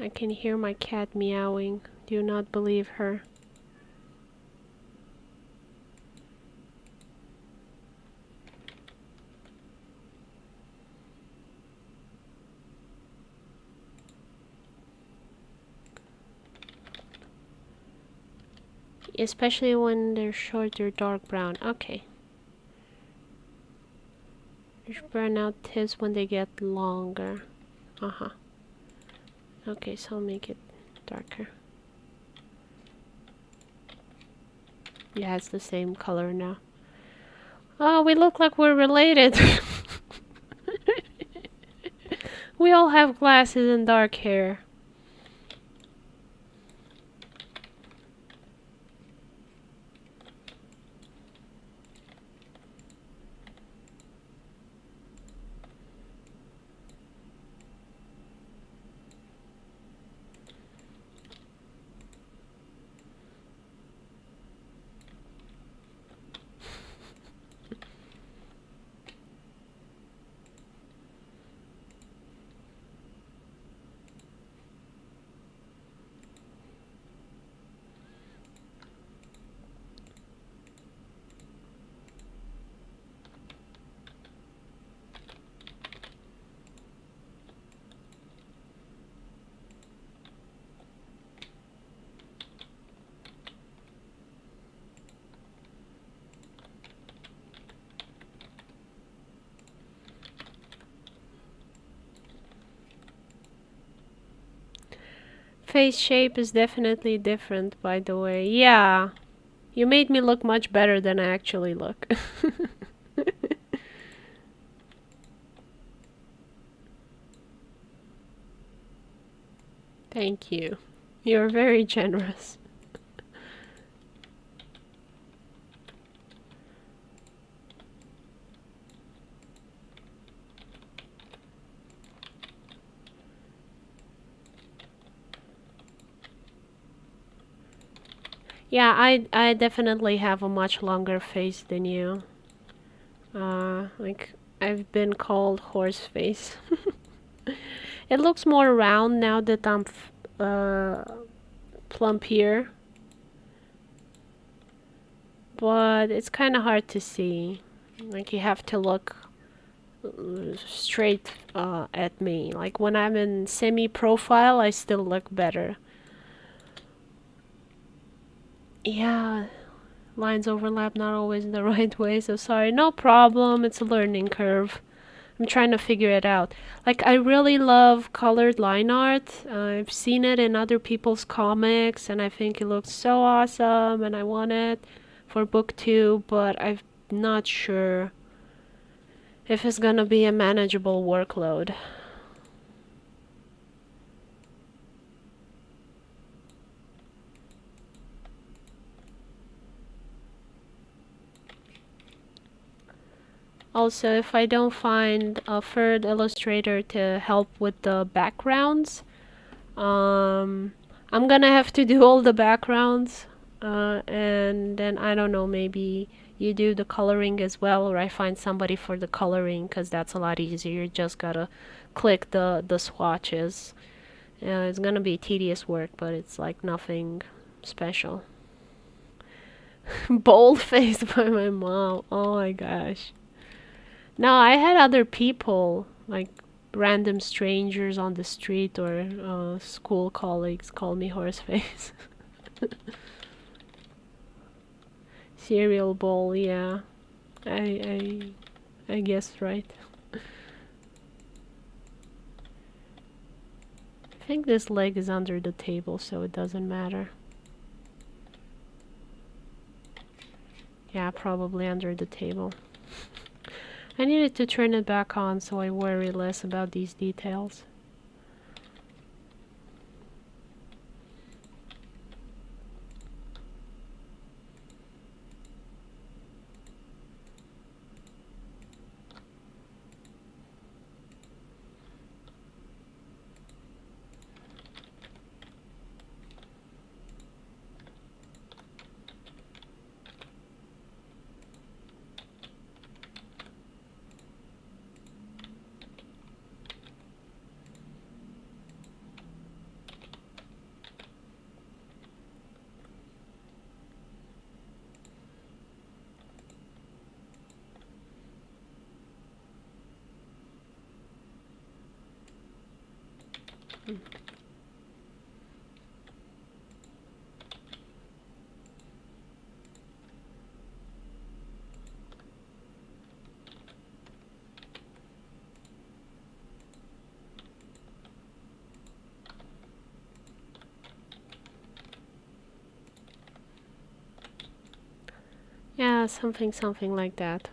[SPEAKER 1] I can hear my cat meowing. Do not believe her. Especially when they're short, they're dark brown. Okay. Brown out tips when they get longer. Uh-huh. Okay, so I'll make it darker. Yeah, it's the same color now. Oh, we look like we're related. We all have glasses and dark hair. face shape is definitely different, by the way. Yeah, you made me look much better than I actually look. Thank you. You're very generous. Yeah, I definitely have a much longer face than you. Like I've been called horse face. It looks more round now that I'm plumpier, but it's kind of hard to see. Like you have to look straight at me. Like when I'm in semi-profile, I still look better. Yeah, lines overlap not always in the right way, so sorry. No problem, it's a learning curve. I'm trying to figure it out. Like, I really love colored line art. I've seen it in other people's comics, and I think it looks so awesome, and I want it for book 2, but I'm not sure if it's gonna be a manageable workload. Also, if I don't find a third illustrator to help with the backgrounds, I'm gonna have to do all the backgrounds, and then I don't know, maybe you do the coloring as well, or I find somebody for the coloring, because that's a lot easier. You just gotta click the swatches. It's gonna be tedious work, but it's like nothing special. Bold face by my mom. Oh my gosh. No, I had other people, like random strangers on the street or school colleagues, call me horseface. Cereal bowl, yeah. I guess right. I think this leg is under the table, so it doesn't matter. Yeah, probably under the table. I needed to turn it back on so I worry less about these details. Yeah, something like that.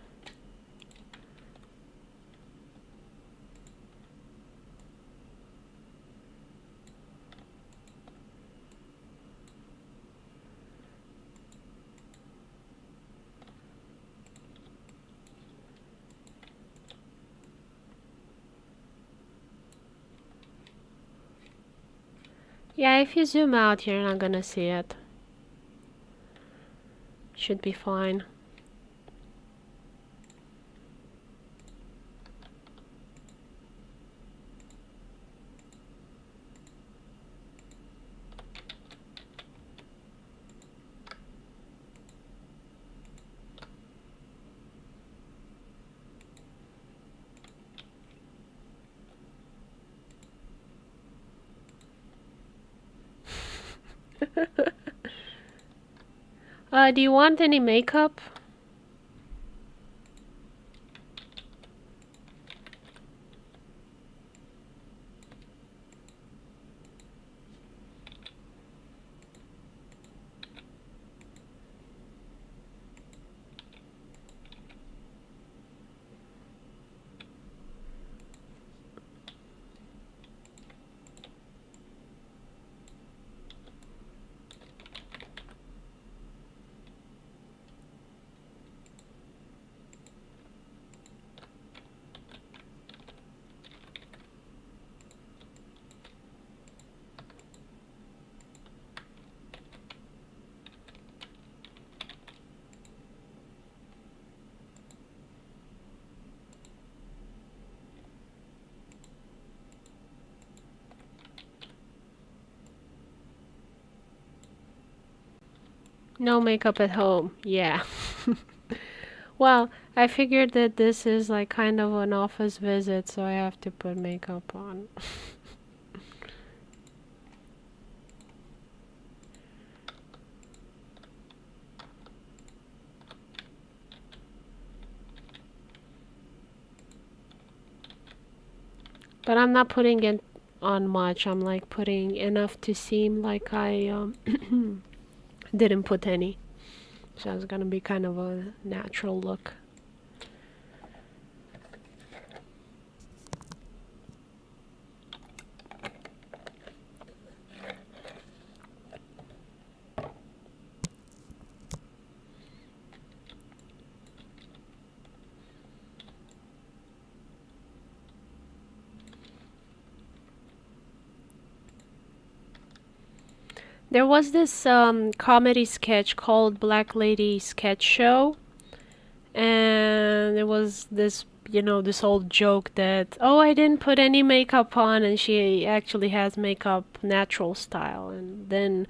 [SPEAKER 1] Yeah, if you zoom out, you're not gonna see it. Should be fine. Do you want any makeup? No makeup at home. Yeah. Well, I figured that this is like kind of an office visit, so I have to put makeup on. But I'm not putting it on much. I'm like putting enough to seem like I didn't put any. So it's gonna be kind of a natural look. There was this comedy sketch called Black Lady Sketch Show, and it was this, this old joke that, oh, I didn't put any makeup on, and she actually has makeup natural style, and then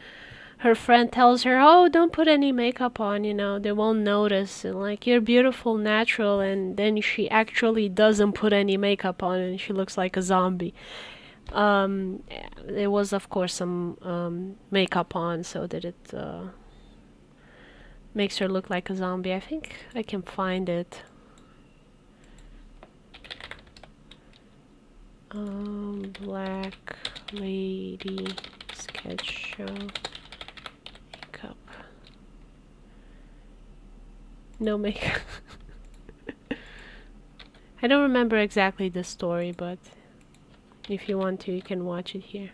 [SPEAKER 1] her friend tells her, oh, don't put any makeup on, they won't notice, and like, you're beautiful natural, and then she actually doesn't put any makeup on, and she looks like a zombie. Um, there was, of course, some makeup on so that it makes her look like a zombie. I think I can find it. Black Lady Sketch Show makeup. No makeup. I don't remember exactly the story, but if you want to, you can watch it here.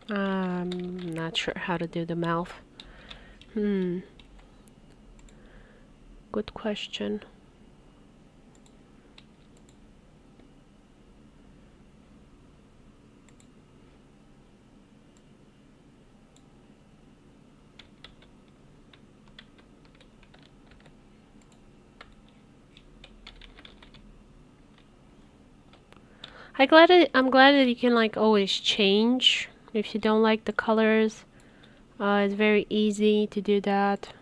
[SPEAKER 1] I'm not sure how to do the mouth. Good question. I'm glad that you can like always change if you don't like the colors. It's very easy to do that.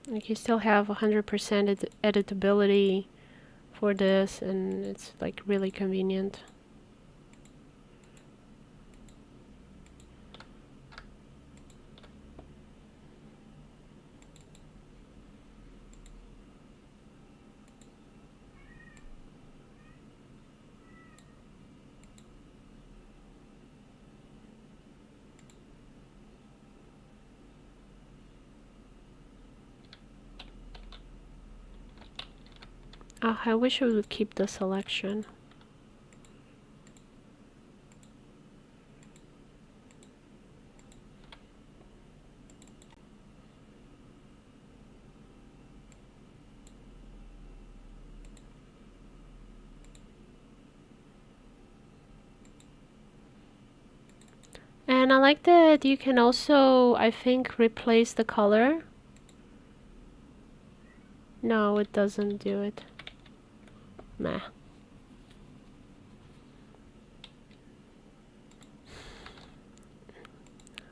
[SPEAKER 1] Like you still have 100% editability for this, and it's like really convenient. I wish I would keep the selection. And I like that you can also, I think, replace the color. No, it doesn't do it. Meh.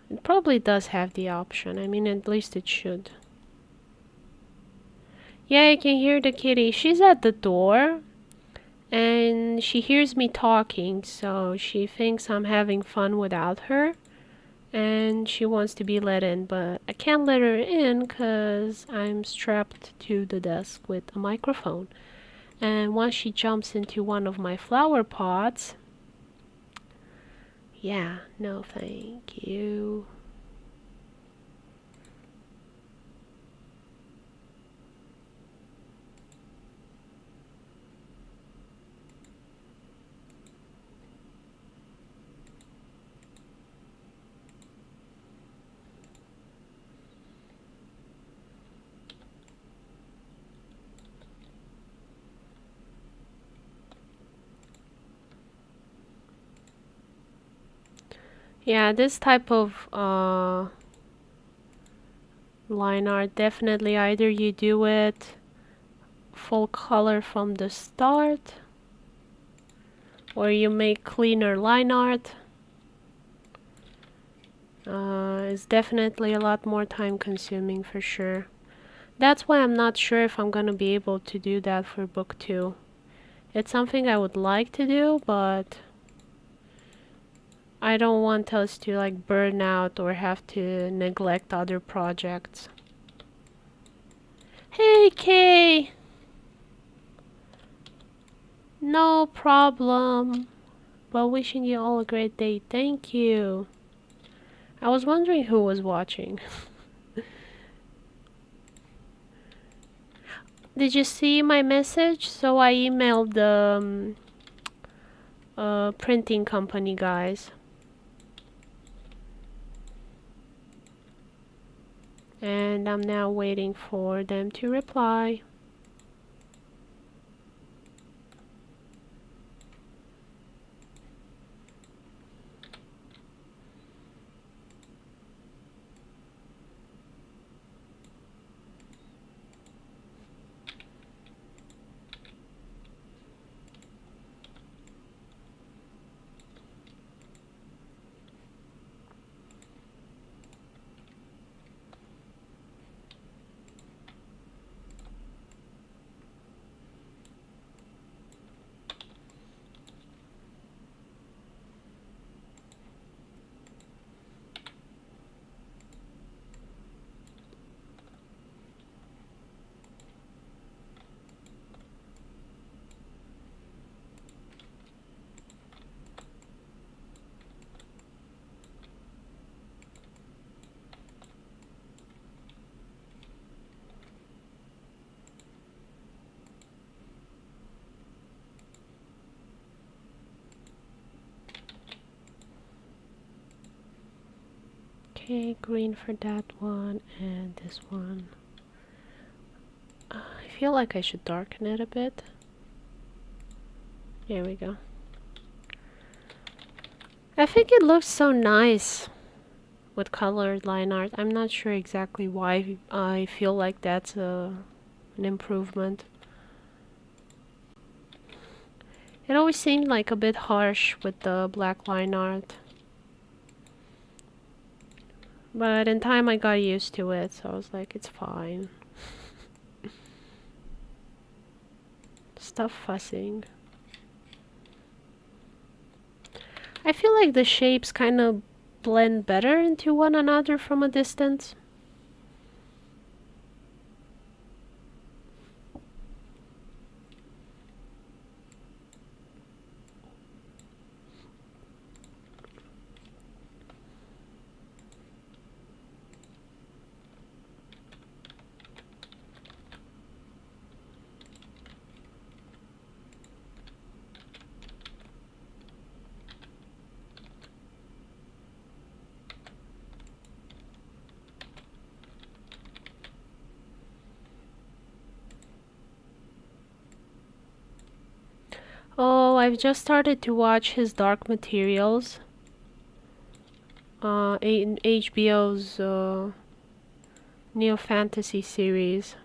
[SPEAKER 1] It probably does have the option. I mean, at least it should. Yeah, I can hear the kitty. She's at the door. And she hears me talking, so she thinks I'm having fun without her. And she wants to be let in, but I can't let her in because I'm strapped to the desk with a microphone. And once she jumps into one of my flower pots, yeah, no thank you. Yeah, this type of line art, definitely either you do it full color from the start, or you make cleaner line art. It's definitely a lot more time consuming for sure. That's why I'm not sure if I'm gonna be able to do that for book 2. It's something I would like to do, but I don't want us to like burn out or have to neglect other projects. Hey Kay! No problem. Well, wishing you all a great day. Thank you. I was wondering who was watching. Did you see my message? So I emailed the printing company guys. And I'm now waiting for them to reply. Okay, green for that one and this one. I feel like I should darken it a bit. There we go. I think it looks so nice with colored line art. I'm not sure exactly why I feel like that's an improvement. It always seemed like a bit harsh with the black line art. But in time I got used to it, so I was like, it's fine. Stop fussing. I feel like the shapes kind of blend better into one another from a distance. Oh, I've just started to watch his Dark Materials. In HBO's Neo Fantasy series.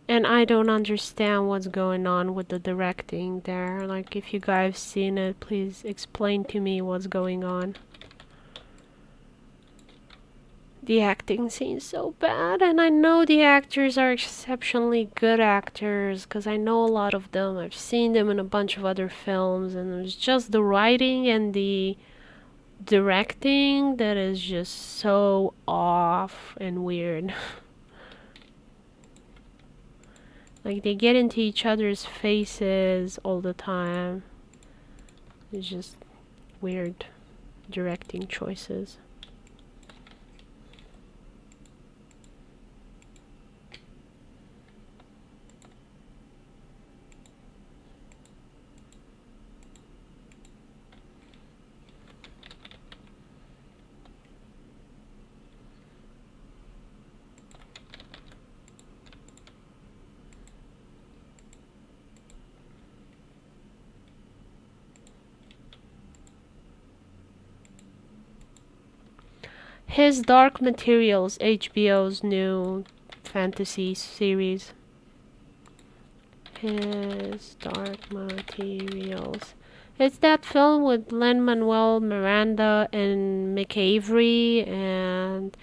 [SPEAKER 1] And I don't understand what's going on with the directing there. Like, if you guys seen it, please explain to me what's going on. The acting seems so bad, and I know the actors are exceptionally good actors, because I know a lot of them. I've seen them in a bunch of other films, and it's just the writing and the directing that is just so off and weird. Like, they get into each other's faces all the time. It's just weird directing choices. His Dark Materials, HBO's new fantasy series. His Dark Materials. It's that film with Lin-Manuel Miranda and Mick Avery and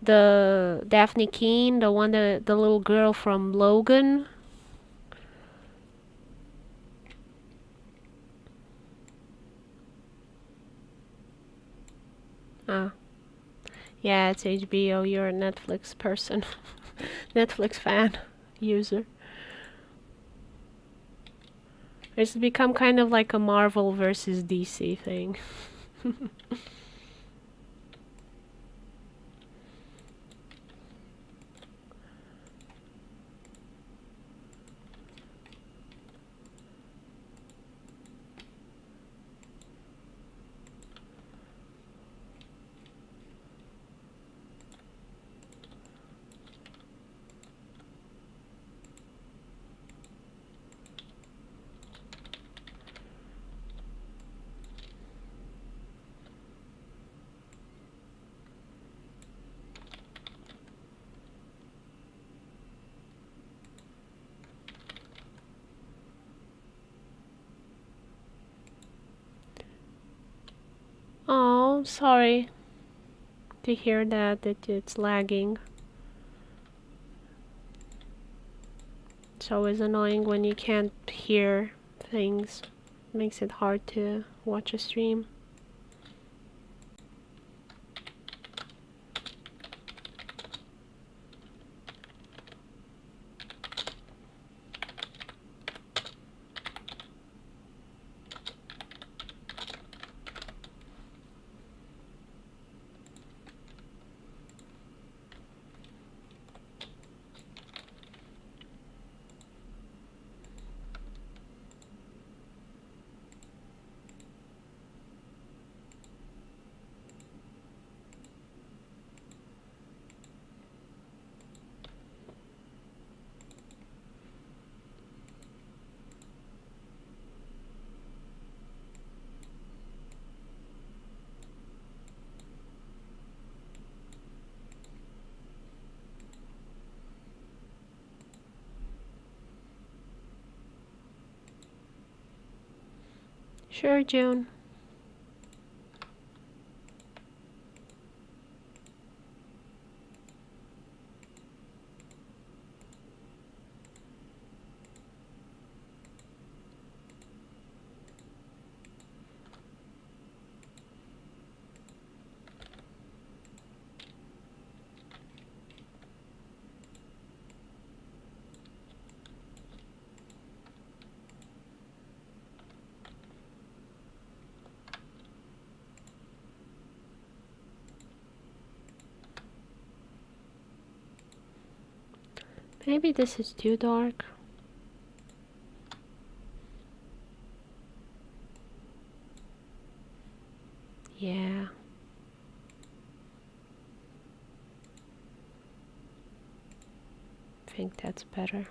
[SPEAKER 1] the Daphne Keane, the one that the little girl from Logan. Ah, yeah, it's HBO. You're a Netflix person, Netflix fan, user. It's become kind of like a Marvel versus DC thing. Oh, sorry to hear that it's lagging. It's always annoying when you can't hear things. Makes it hard to watch a stream. Sure, June. Maybe this is too dark. Yeah. I think that's better.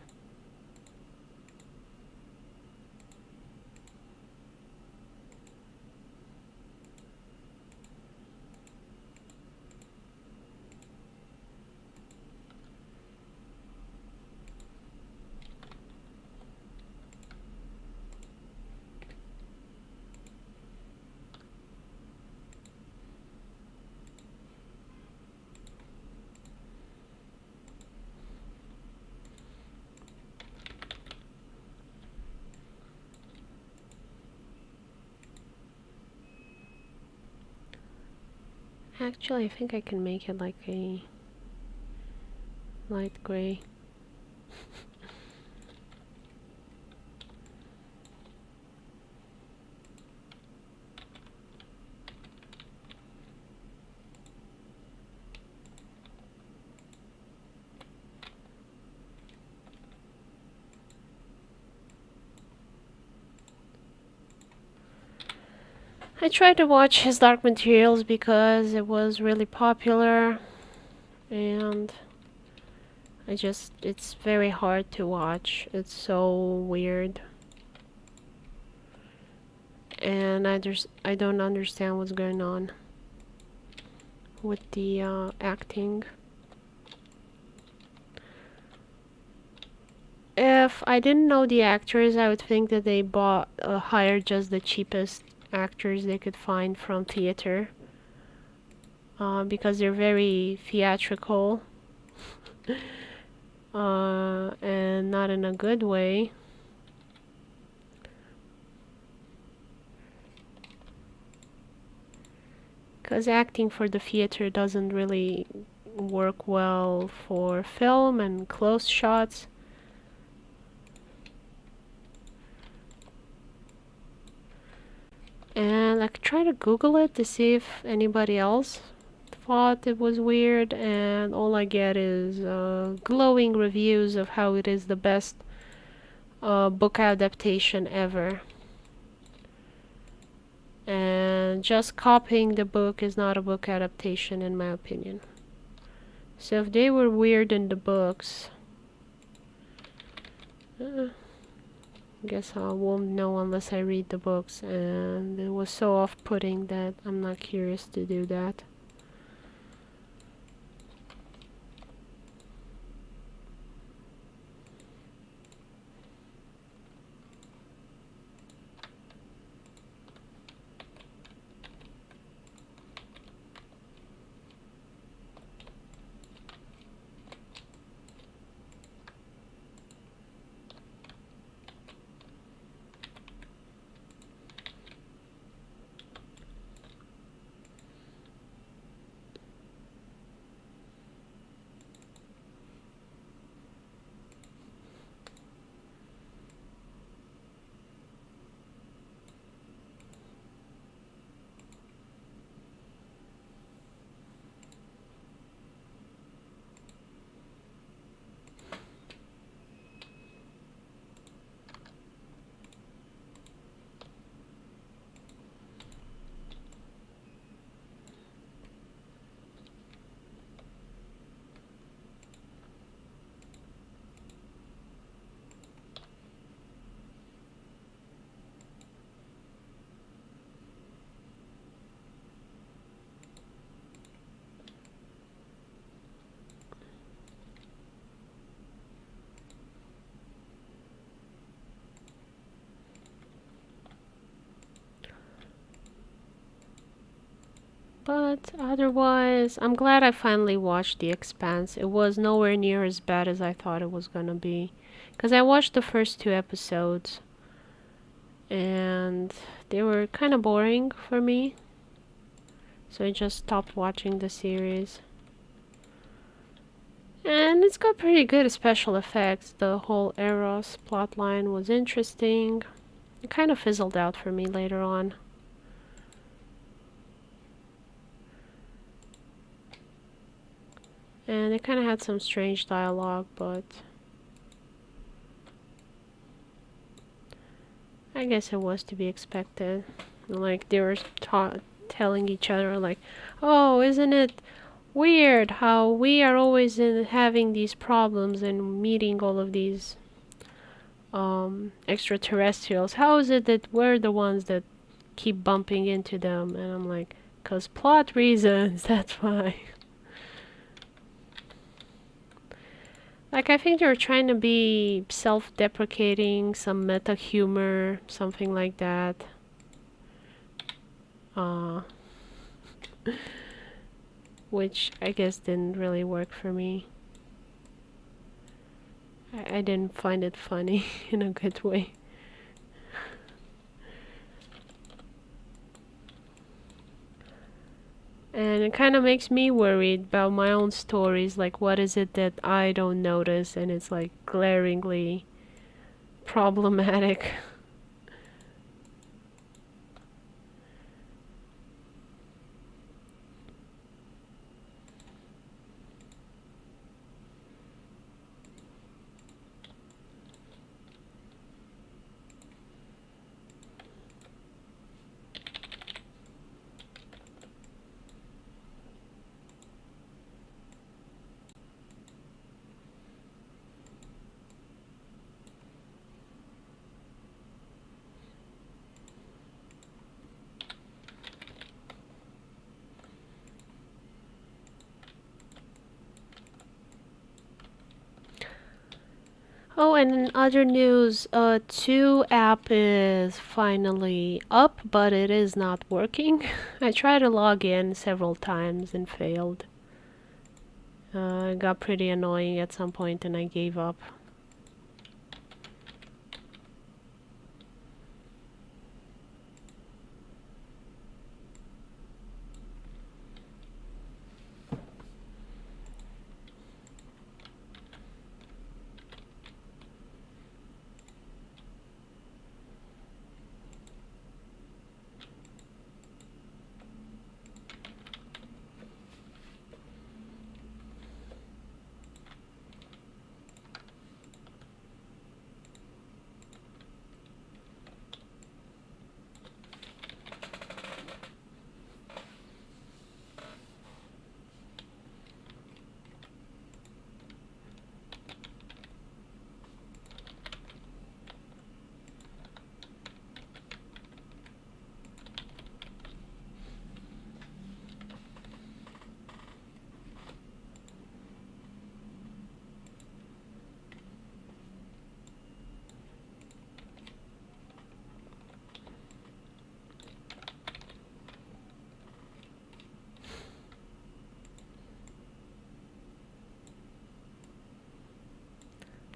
[SPEAKER 1] Actually, I think I can make it like a light gray. I tried to watch his Dark Materials because it was really popular, and it's very hard to watch. It's so weird. And I don't understand what's going on with the acting. If I didn't know the actors, I would think that they hired just the cheapest actors they could find from theater, because they're very theatrical, and not in a good way. Because acting for the theater doesn't really work well for film and close shots. And I could try to Google it to see if anybody else thought it was weird, and all I get is glowing reviews of how it is the best book adaptation ever. And just copying the book is not a book adaptation, in my opinion. So if they were weird in the books, guess I won't know unless I read the books, and it was so off-putting that I'm not curious to do that. But otherwise, I'm glad I finally watched The Expanse. It was nowhere near as bad as I thought it was gonna be. Because I watched the first 2 episodes, and they were kind of boring for me. So I just stopped watching the series. And it's got pretty good special effects. The whole Eros plotline was interesting. It kind of fizzled out for me later on. And it kind of had some strange dialogue, but I guess it was to be expected. Like, they were telling each other, like, oh, isn't it weird how we are always having these problems and meeting all of these extraterrestrials? How is it that we're the ones that keep bumping into them? And I'm like, 'cause plot reasons, that's why. Like, I think they were trying to be self-deprecating, some meta humor, something like that. Which I guess didn't really work for me. I didn't find it funny in a good way. And it kind of makes me worried about my own stories. Like, what is it that I don't notice and it's like glaringly problematic? Oh, and in other news, 2 app is finally up, but it is not working. I tried to log in several times and failed. It got pretty annoying at some point and I gave up.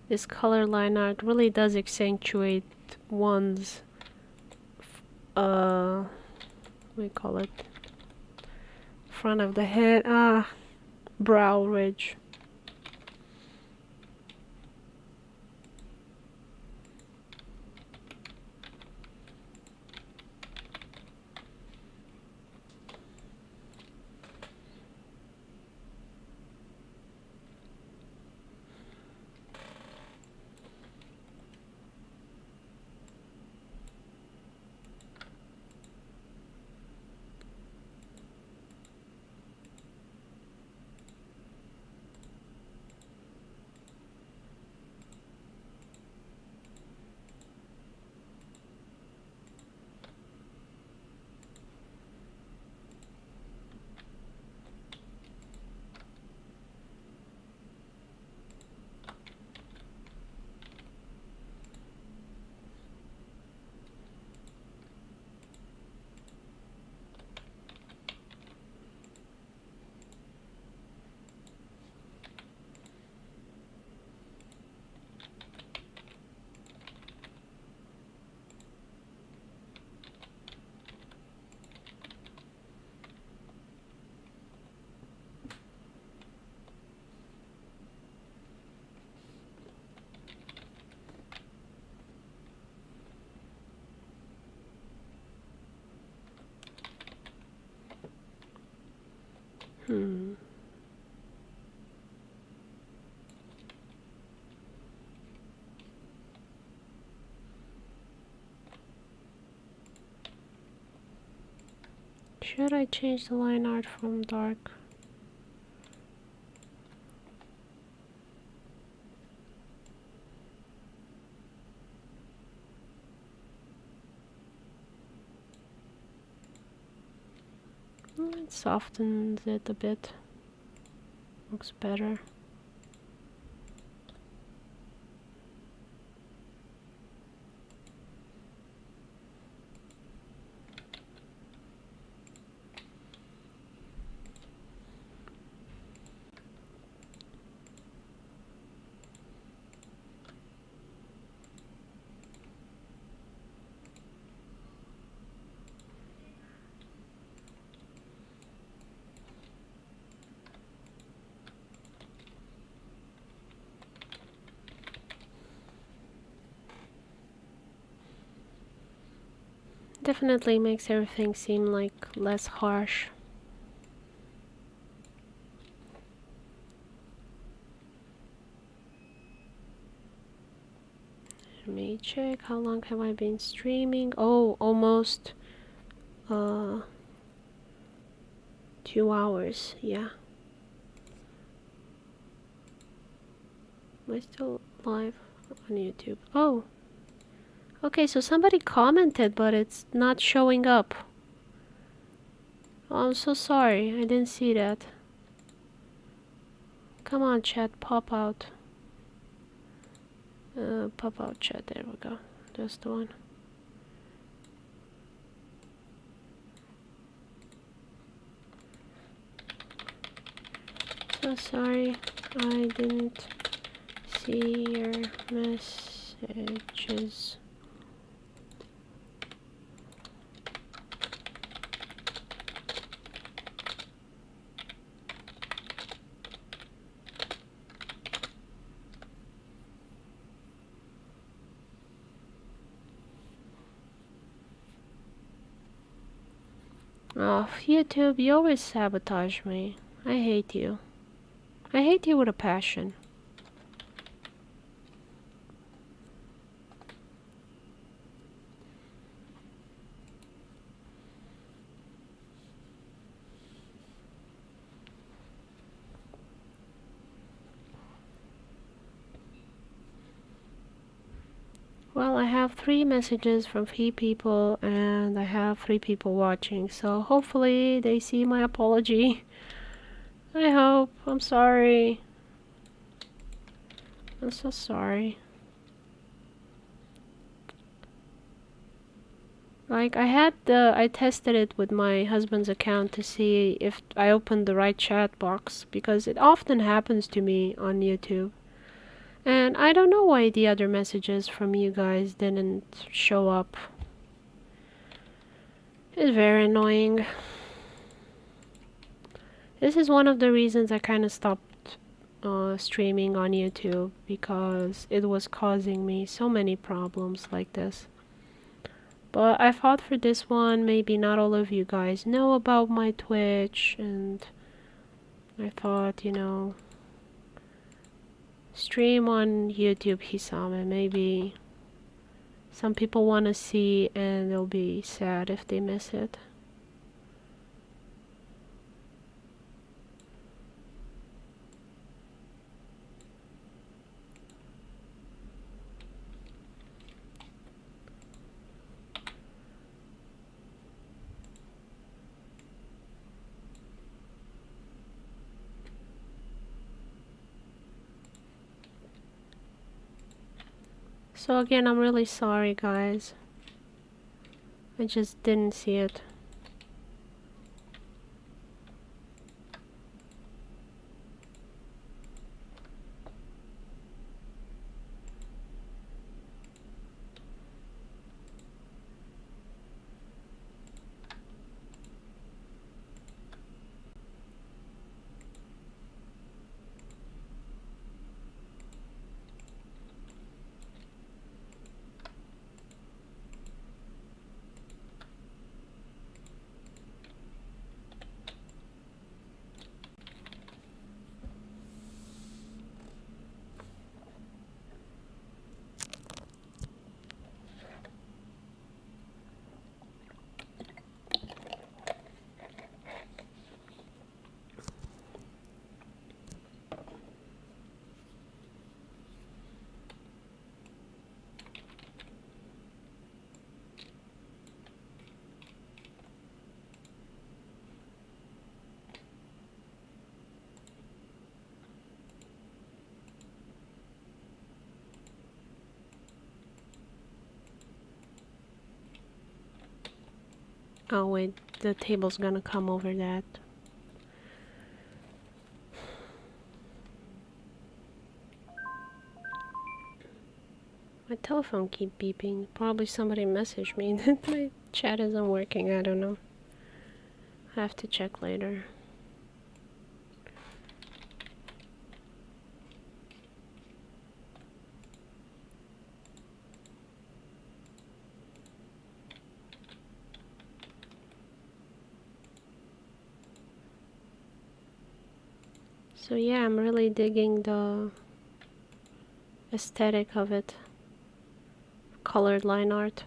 [SPEAKER 1] This color line art really does accentuate one's, what do we call it? Front of the head, brow ridge. Hmm. Should I change the line art from dark? It softens it a bit. Looks better. Definitely makes everything seem like less harsh. Let me check how long have I been streaming. Oh, almost 2 hours. Yeah. Am I still live on YouTube? Oh. Okay, so somebody commented, but it's not showing up. Oh, I'm so sorry. I didn't see that. Come on, chat, pop out. Pop-out chat, there we go. That's the one. So sorry, I didn't see your messages. Oh, YouTube, you always sabotage me. I hate you. I hate you with a passion. Well, I have 3 messages from 3 people and I have 3 people watching, so hopefully they see my apology. I hope. I'm sorry. I'm so sorry. Like, I tested it with my husband's account to see if I opened the right chat box, because it often happens to me on YouTube. And I don't know why the other messages from you guys didn't show up. It's very annoying. This is one of the reasons I kind of stopped streaming on YouTube, because it was causing me so many problems like this. But I thought for this one, maybe not all of you guys know about my Twitch, and I thought, you know, stream on YouTube Hisame. Maybe some people want to see and they'll be sad if they miss it. So again, I'm really sorry, guys. I just didn't see it. Oh wait, the table's gonna come over that. My telephone keep beeping. Probably somebody messaged me that my chat isn't working. I don't know. I have to check later. So yeah, I'm really digging the aesthetic of it. Colored line art.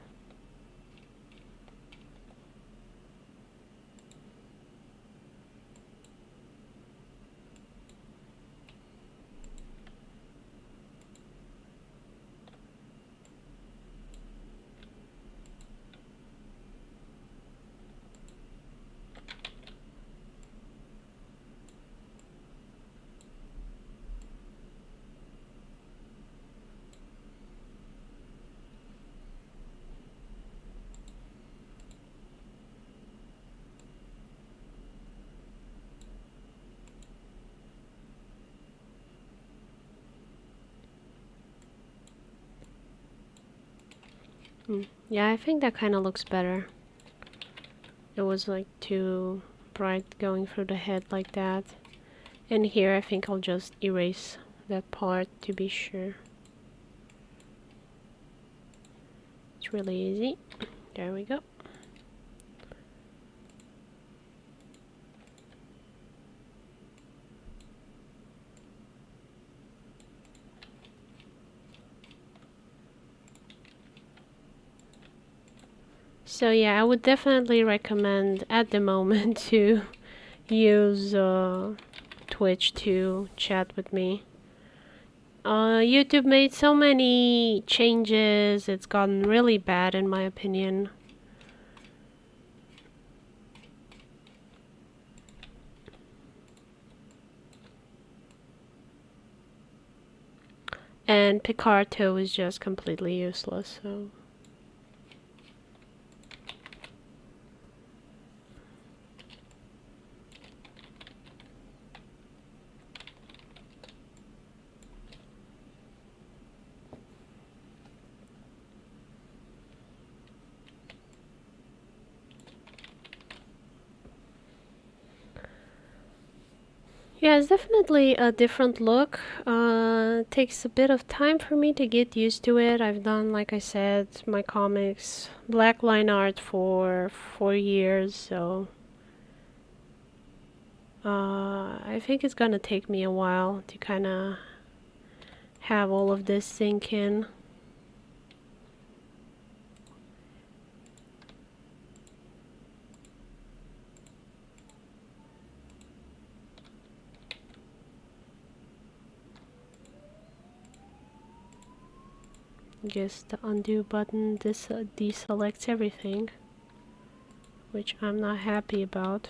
[SPEAKER 1] Yeah, I think that kind of looks better. It was like too bright going through the head like that. And here I think I'll just erase that part to be sure. It's really easy. There we go. So yeah, I would definitely recommend at the moment to use Twitch to chat with me. YouTube made so many changes, it's gotten really bad in my opinion. And Picarto is just completely useless, so... Yeah, it's definitely a different look. Takes a bit of time for me to get used to it. I've done, like I said, my comics, black line art for 4 years, so I think it's gonna take me a while to kind of have all of this sink in. Just the undo button deselects everything, which I'm not happy about.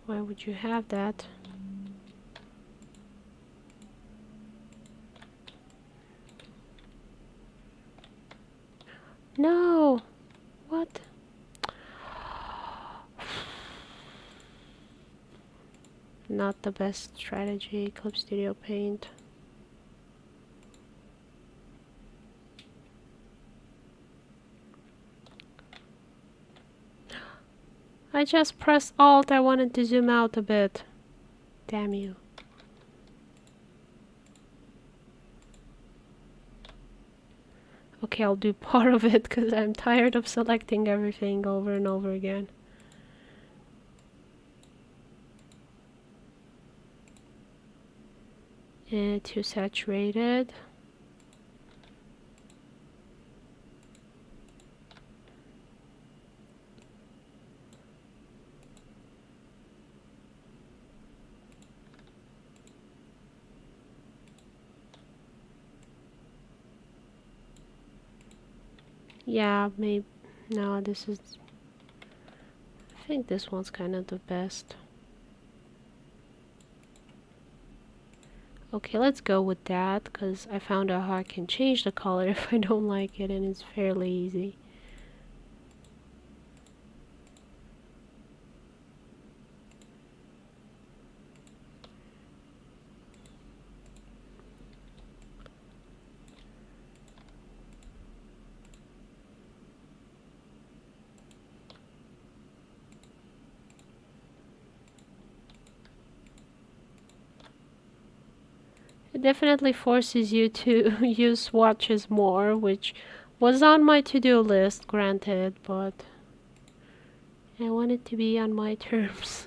[SPEAKER 1] Why would you have that? No! What? Not the best strategy, Clip Studio Paint. I just pressed Alt, I wanted to zoom out a bit. Damn you. Okay, I'll do part of it because I'm tired of selecting everything over and over again. Too saturated. Yeah, maybe. No, this is... I think this one's kind of the best. Okay, let's go with that, because I found out how I can change the color if I don't like it, and it's fairly easy. It definitely forces you to use swatches more, which was on my to-do list, granted, but I want it to be on my terms.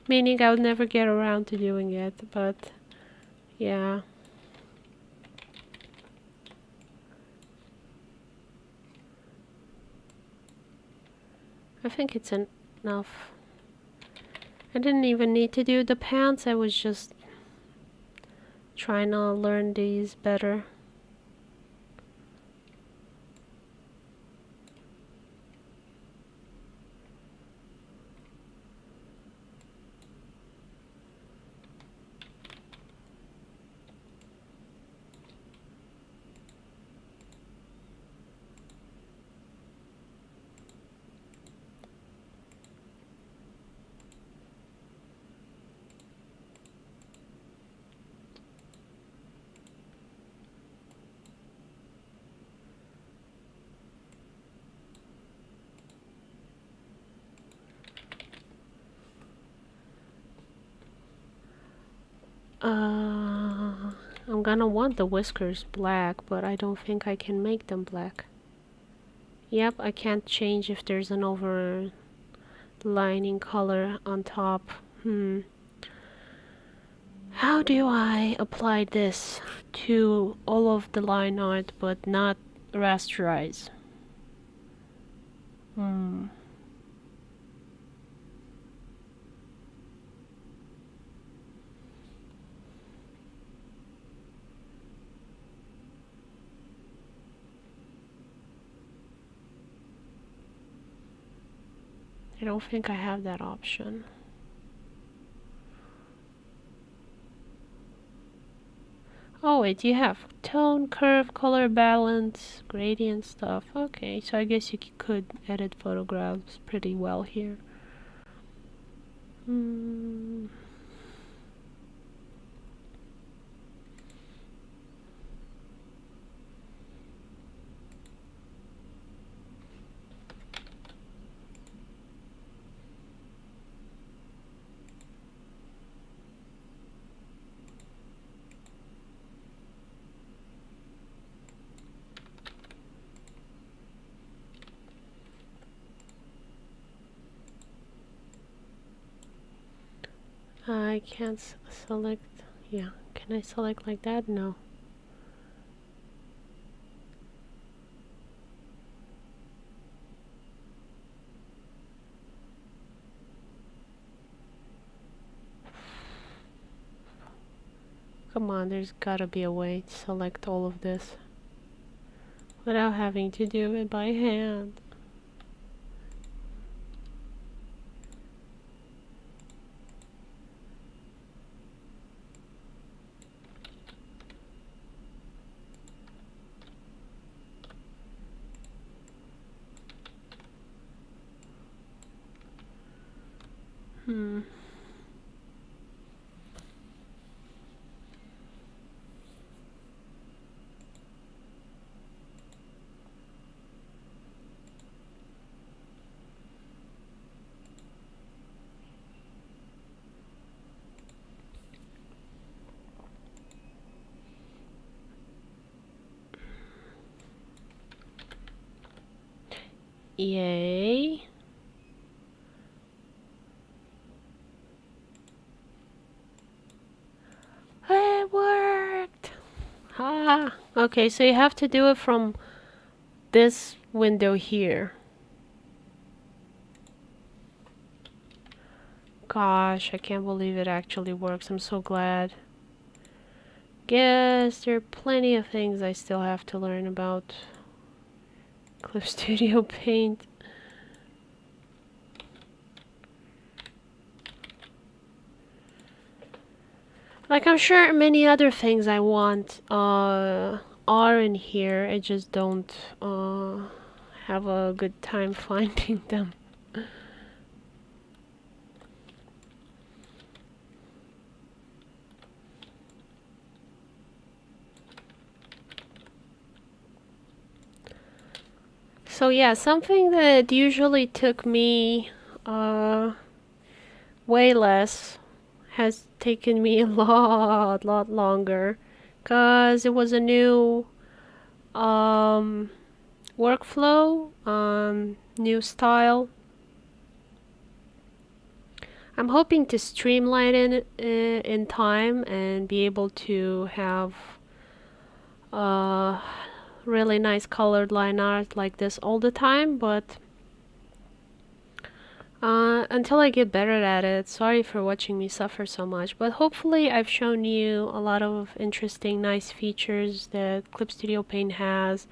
[SPEAKER 1] Meaning I would never get around to doing it, but yeah. I think it's enough. I didn't even need to do the pants, I was just trying to learn these better. I'm gonna want the whiskers black, but I don't think I can make them black. Yep, I can't change if there's an overlining color on top. How do I apply this to all of the line art but not rasterize? I don't think I have that option. Oh wait, you have tone, curve, color balance, gradient stuff. Okay, so I guess you could edit photographs pretty well here. I can't select. Yeah, can I select like that? No. Come on, there's gotta be a way to select all of this without having to do it by hand. Yay. It worked! Ah, okay, so you have to do it from this window here. Gosh, I can't believe it actually works. I'm so glad. Guess there are plenty of things I still have to learn about Clip Studio Paint. Like, I'm sure many other things I want are in here. I just don't have a good time finding them. So yeah, something that usually took me way less has taken me a lot longer, cause it was a new workflow, new style. I'm hoping to streamline it in time and be able to have really nice colored line art like this all the time, but until I get better at it, sorry for watching me suffer so much, but hopefully I've shown you a lot of interesting, nice features that Clip Studio Paint has.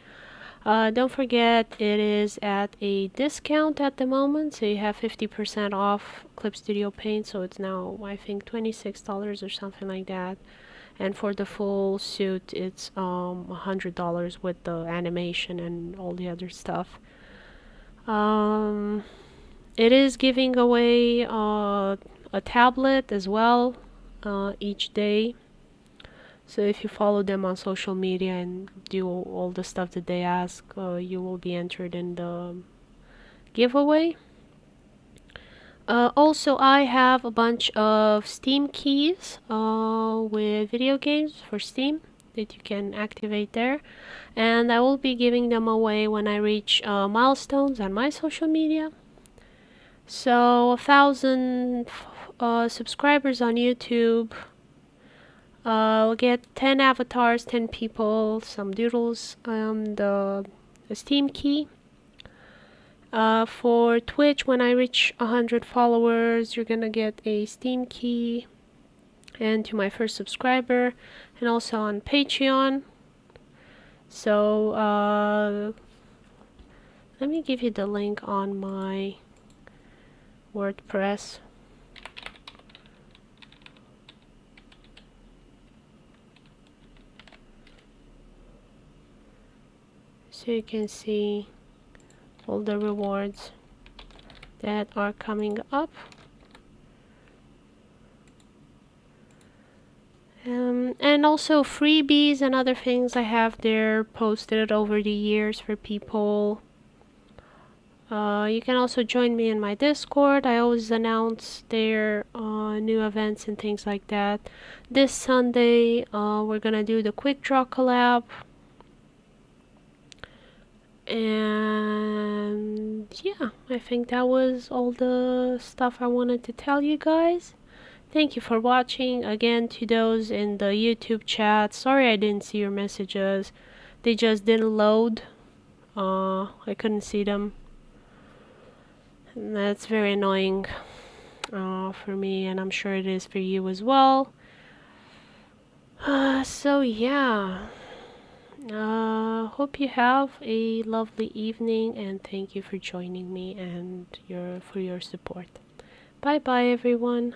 [SPEAKER 1] Don't forget, it is at a discount at the moment, so you have 50% off Clip Studio Paint, so it's now, I think, $26 or something like that. And for the full suit, it's $100 with the animation and all the other stuff. It is giving away a tablet as well each day. So if you follow them on social media and do all the stuff that they ask, you will be entered in the giveaway. Also, I have a bunch of Steam keys with video games for Steam that you can activate there, and I will be giving them away when I reach milestones on my social media. So 1,000 subscribers on YouTube. We'll get 10 avatars, 10 people, some doodles, the Steam key. For Twitch, when I reach 100 followers, you're gonna get a Steam key, and to my first subscriber, and also on Patreon. So let me give you the link on my WordPress. So you can see all the rewards that are coming up. And also freebies and other things I have there posted over the years for people. You can also join me in my Discord. I always announce their new events and things like that. This Sunday, we're gonna do the Quick Draw collab. And yeah, I think that was all the stuff I wanted to tell you guys. Thank you for watching. Again, to those in the YouTube chat, sorry I didn't see your messages. They just didn't load. I couldn't see them. And that's very annoying for me, and I'm sure it is for you as well. So yeah. Hope you have a lovely evening, and thank you for joining me and for your support. Bye bye everyone.